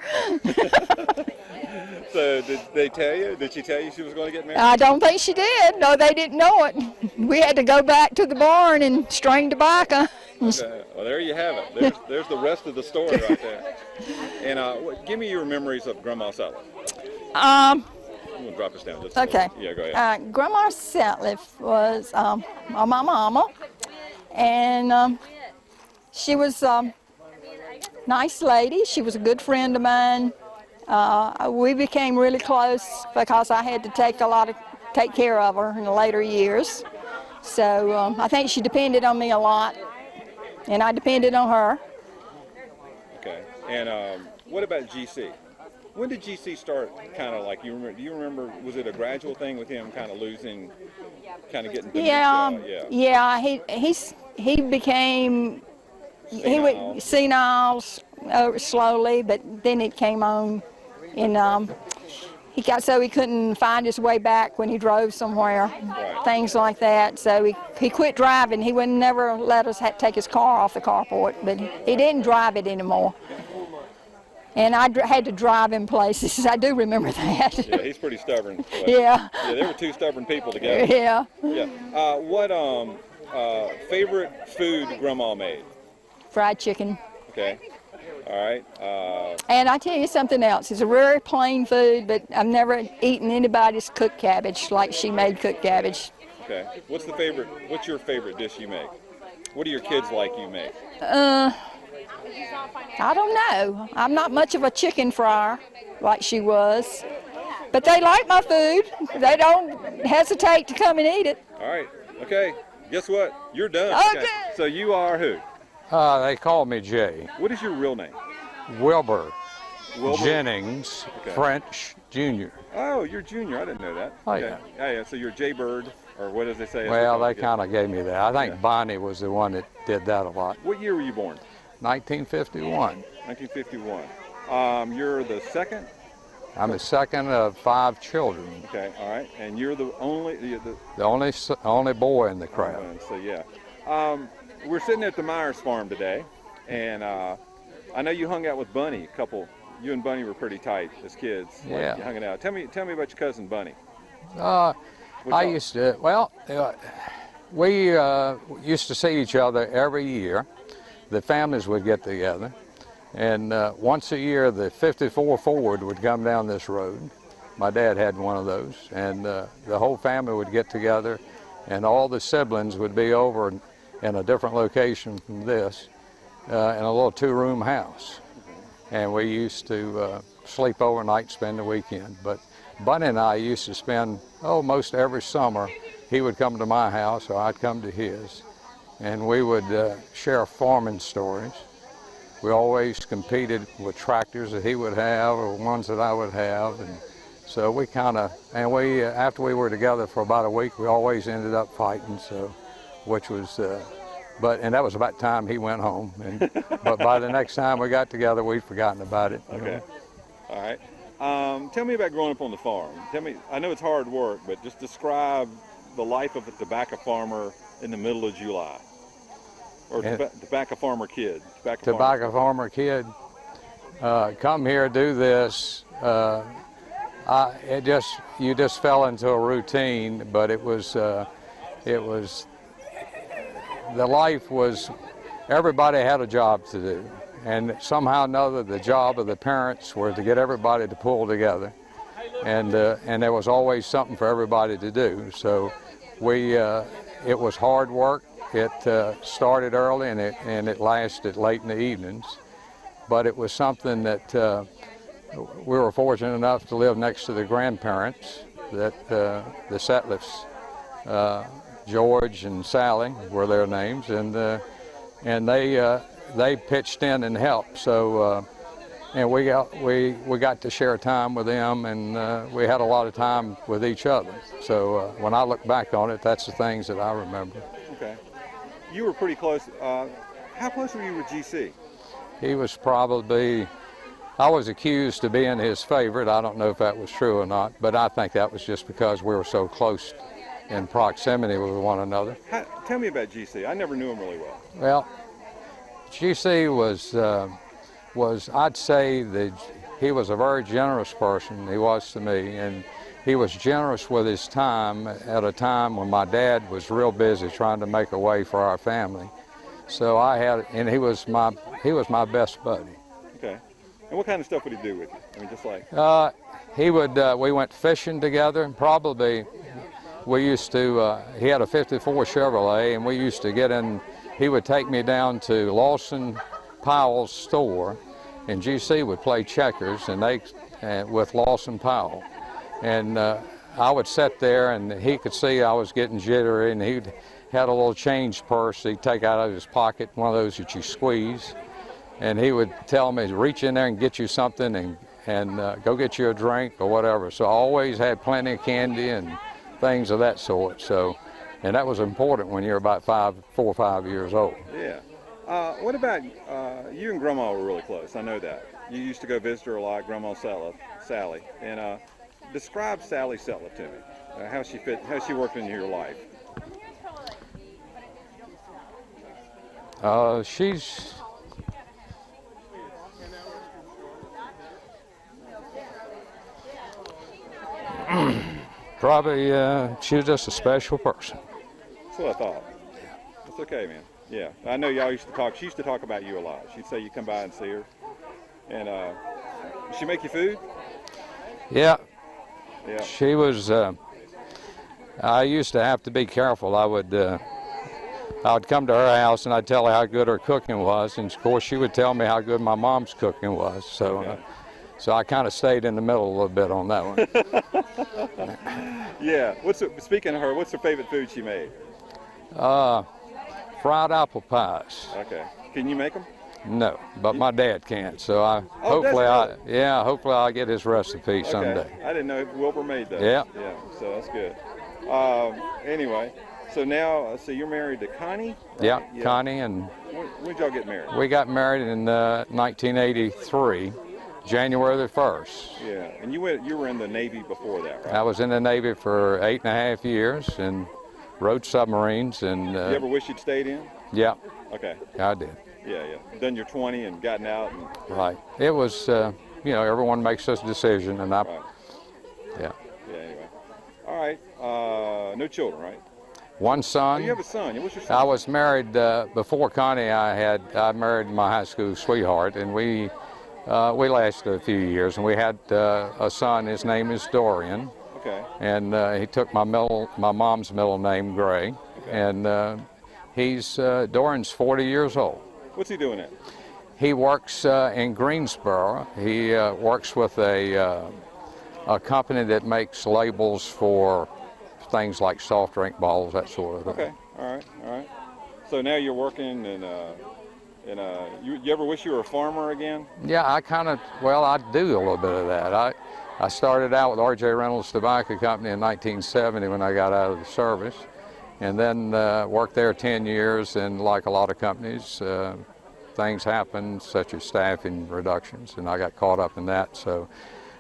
So did they tell you? Did she tell you she was going to get married? I don't think she did. No, they didn't know it. We had to go back to the barn and string tobacco. Okay. Well, there you have it. There's the rest of the story right there. And give me your memories of Grandma Settliff. I'm going to drop this down. Just Okay. Yeah, go ahead. Grandma Settliff was my mama, and she was a nice lady. She was a good friend of mine. We became really close because I had to take care of her in the later years. So I think she depended on me a lot, and I depended on her. Okay. And what about GC? When did GC start kind of like, do you remember, was it a gradual thing with him kind of losing, kind of getting dementia? Yeah, he became, he went senile slowly, but then it came on, and he got so he couldn't find his way back when he drove somewhere, things like that. So he quit driving. He would never let us take his car off the carport, but he didn't drive it anymore. And I had to drive him places. I do remember that. Yeah, he's pretty stubborn. Yeah. Yeah, they were two stubborn people together. Yeah. Yeah. What favorite food Grandma made? Fried chicken. Okay. All right. And I tell you something else. It's a very plain food, but I've never eaten anybody's cooked cabbage like she made cooked cabbage. Okay. What's your favorite dish you make? What do your kids like you make? I don't know. I'm not much of a chicken fryer like she was. But they like my food. They don't hesitate to come and eat it. All right. Okay. Guess what? You're done. Okay. So you are who? They call me Jay. What is your real name? Wilbur, Wilbur? Jennings Okay. French Jr. Oh, you're junior. I didn't know that. Oh, okay. Yeah. So you're Jaybird, or what does they say? Well, they kind of gave me that. I think Bonnie was the one that did that a lot. What year were you born? 1951. 1951. You're the second? I'm the second of 5 children. Okay, all right. And you're the only... The only boy in the crowd. So, yeah. We're sitting at the Myers farm today, and I know you hung out with Bunny a couple... You and Bunny were pretty tight as kids. Yeah. Like, hanging out. Tell me about your cousin Bunny. I used to, we used to see each other every year. The families would get together. And once a year, the 54 Ford would come down this road. My dad had one of those. And the whole family would get together, and all the siblings would be over in a different location from this, in a little 2-room house. And we used to sleep overnight, spend the weekend. But Bunny and I used to spend, most every summer, he would come to my house or I'd come to his. And we would share farming stories. We always competed with tractors that he would have or ones that I would have. And so we after we were together for about a week, we always ended up fighting, which was, and that was about time he went home. But by the next time we got together, we'd forgotten about it. Okay. All right. Tell me about growing up on the farm. I know it's hard work, but just describe the life of a tobacco farmer in the middle of July. Or tobacco farmer kid. Tobacco farmer kid. Come here, do this. You just fell into a routine, but it was the life was, everybody had a job to do, and somehow or another the job of the parents was to get everybody to pull together, and there was always something for everybody to do. So it was hard work. It started early and it lasted late in the evenings, but it was something that we were fortunate enough to live next to the grandparents, that the SETLIFFs. George and Sally were their names, and they pitched in and helped. So, and we got to share time with them, and we had a lot of time with each other. So when I look back on it, that's the things that I remember. Okay, you were pretty close. How close were you with GC? He was probably. I was accused of being his favorite. I don't know if that was true or not, but I think that was just because we were so close in proximity with one another. Tell me about GC. I never knew him really well. Well, GC was I'd say that he was a very generous person. He was to me, and he was generous with his time at a time when my dad was real busy trying to make a way for our family. So and he was my best buddy. Okay. And what kind of stuff would he do with you? I mean, just like. We went fishing together, and probably. We used to, he had a 54 Chevrolet, and we used to get in, he would take me down to Lawson Powell's store, and GC would play checkers with Lawson Powell. And I would sit there, and he could see I was getting jittery, and he had a little change purse he'd take out of his pocket, one of those that you squeeze, and he would tell me, reach in there and get you something, and go get you a drink or whatever. So I always had plenty of candy and things of that sort. So, and that was important when you're about 4 or 5 years old. Yeah. What about you and Grandma were really close? I know that. You used to go visit her a lot, Grandma Sally. And describe Sally Setliff to me. How she worked into your life. She's probably, she was just a special person. That's what I thought. It's okay, man. Yeah, I know y'all used to talk. She used to talk about you a lot. She'd say you come by and see her. And did she make you food? Yeah. Yeah. She was. I used to have to be careful. I would come to her house and I'd tell her how good her cooking was, and of course she would tell me how good my mom's cooking was. So, okay. So I kind of stayed in the middle a little bit on that one. Yeah. Speaking of her, what's her favorite food she made? Fried apple pies. Okay. Can you make them? No, but my dad can't. So hopefully I'll get his recipe someday. I didn't know Wilbur made those. Yeah. Yeah. So that's good. Anyway, so now, so you're married to Connie? Right? Yeah, Connie, and When did y'all get married? we got married in 1983, January the 1st. Yeah, and you were in the Navy before that, right? I was in the Navy for 8.5 years and rode submarines. And you ever wish you'd stayed in? Yeah. Okay. I did. Yeah. Done your 20 and gotten out. And, Right. It was, everyone makes this decision, and I. Right. Yeah. Yeah. Anyway. All right. No children, right? One son. Oh, you have a son. What's your son? I was married before Connie. I married my high school sweetheart, and we lasted a few years, and we had a son. His name is Dorian. Okay. And he took my mom's middle name, Gray. Okay. And Dorian's 40 years old. What's he doing at? He works in Greensboro. He works with a company that makes labels for things like soft drink bottles, that sort of thing. Okay. All right. So now you're working you ever wish you were a farmer again? Yeah, I do a little bit of that. I started out with R.J. Reynolds Tobacco Company in 1970 when I got out of the service, and then worked there 10 years, and like a lot of companies, things happened such as staffing reductions, and I got caught up in that. So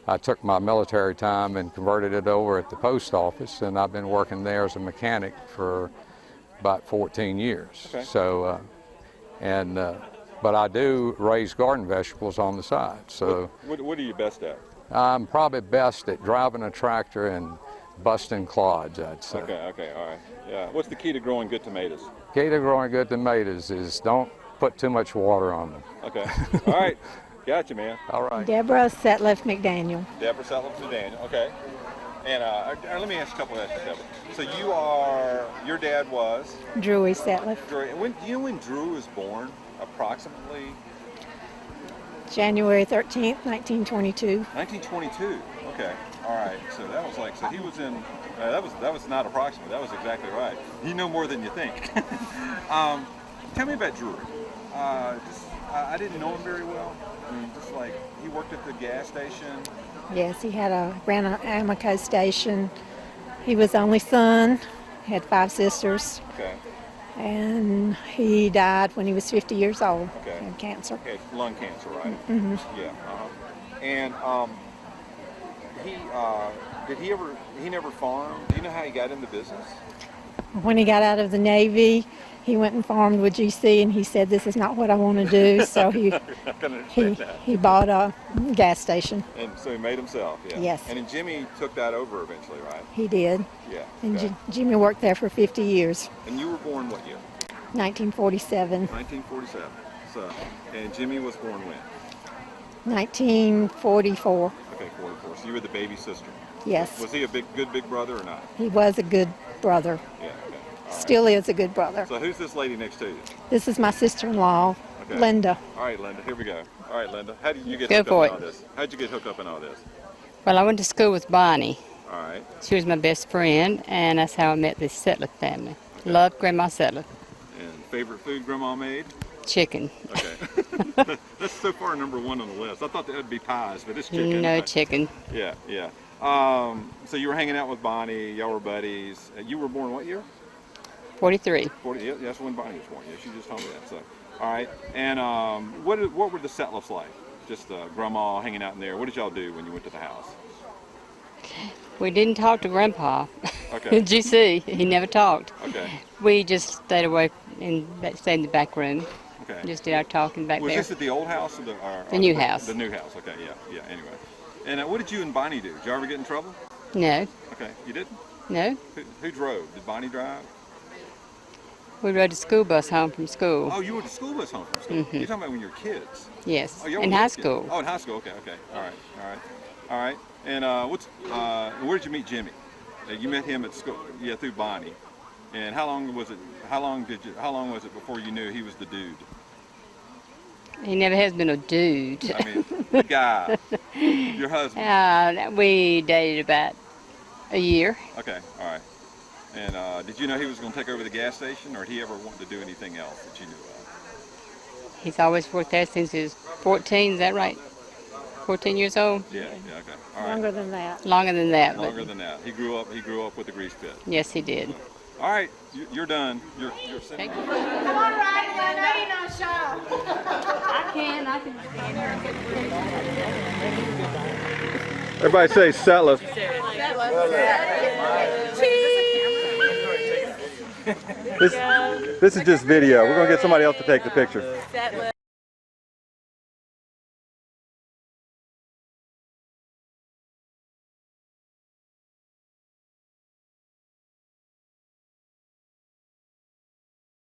I took my military time and converted it over at the post office, and I've been working there as a mechanic for about 14 years. Okay. So, but I do raise garden vegetables on the side. So What are you best at? I'm probably best at driving a tractor and busting clods, I'd say. Okay, all right. Yeah. What's the key to growing good tomatoes? Key to growing good tomatoes is don't put too much water on them. Okay. All right. Gotcha, man. All right. Deborah SETLIFF McDaniel. Deborah SETLIFF McDaniel. Okay. And let me ask a couple of questions, Deborah. So your dad was? Drew SETLIFF. Drew. Do you know when Drew was born, approximately? January 13th, 1922. 1922. Okay. All right. So that was he was in. That was not approximate. That was exactly right. You know more than you think. Tell me about Drew. I didn't know him very well. I mean, just like he worked at the gas station. Yes, he ran an Amoco station. He was the only son. He had 5 sisters. Okay. And he died when he was 50 years old. Okay. He had cancer. Okay, lung cancer, right? Mm-hmm. Yeah. And he never farmed? Do you know how he got into business? When he got out of the Navy, he went and farmed with GC, and he said, "This is not what I want to do." So he bought a gas station. And so he made himself, yeah. Yes. And then Jimmy took that over eventually, right? He did. Yeah. And okay. Jimmy worked there for 50 years. And you were born what year? 1947. 1947. So, and Jimmy was born when? 1944. Okay, 44. So you were the baby sister. Yes. Was he a good big brother or not? He was a good brother. Yeah. Okay. All Still is a good brother. So who's this lady next to you? This is my sister-in-law, Okay. Linda. All right, Linda. Here we go. All right, Linda. How did you get Go hooked for up in it. all this? How'd you get hooked up in all this? Well, I went to school with Bonnie. All right. She was my best friend, and that's how I met the SETLIFF family. Loved Grandma SETLIFF. And favorite food Grandma made? Chicken. Okay. That's so far number 1 on the list. I thought that would be pies, but it's chicken. No Right? chicken. Yeah. So you were hanging out with Bonnie. Y'all were buddies. You were born what year? 43. 40. Yeah, that's when Bonnie was born. Yeah, she just told me that. So, all right. And what were the SETLIFFs like? Just Grandma hanging out in there. What did y'all do when you went to the house? We didn't talk to Grandpa. Okay. Did you see? He never talked. Okay. We just stayed away and stayed in the back room. Okay. Just did our talking back Was there. this at the old house or The new house. The new house. Okay. Yeah. Anyway. And what did you and Bonnie do? Did you ever get in trouble? No. Okay. You didn't? No. Who drove? Did Bonnie drive? We rode a school bus home from school. Oh, you were the school bus home from school. Mhm. You're talking about when you were kids. Yes. Oh, y'all In were high kids. school. Oh, in high school. Okay. All right. And where did you meet Jimmy? You met him at school. Yeah, through Bonnie. And how long was it? How long was it before you knew he was the dude? He never has been a dude. I mean, the guy, your husband. We dated about a year. Okay. All right. And did you know he was going to take over the gas station, or did he ever want to do anything else that you knew of? He's always worked there since he was 14, is that right? 14 years old? Yeah, okay. All right. Longer than that. Longer than that. Longer than that. He grew up with the grease pit. Yes, he did. All right, you're done. You're sitting. Come on, Riley. I know you're not shy. I can. Everybody say SETLIFF. This is just video. We're going to get somebody else to take the picture.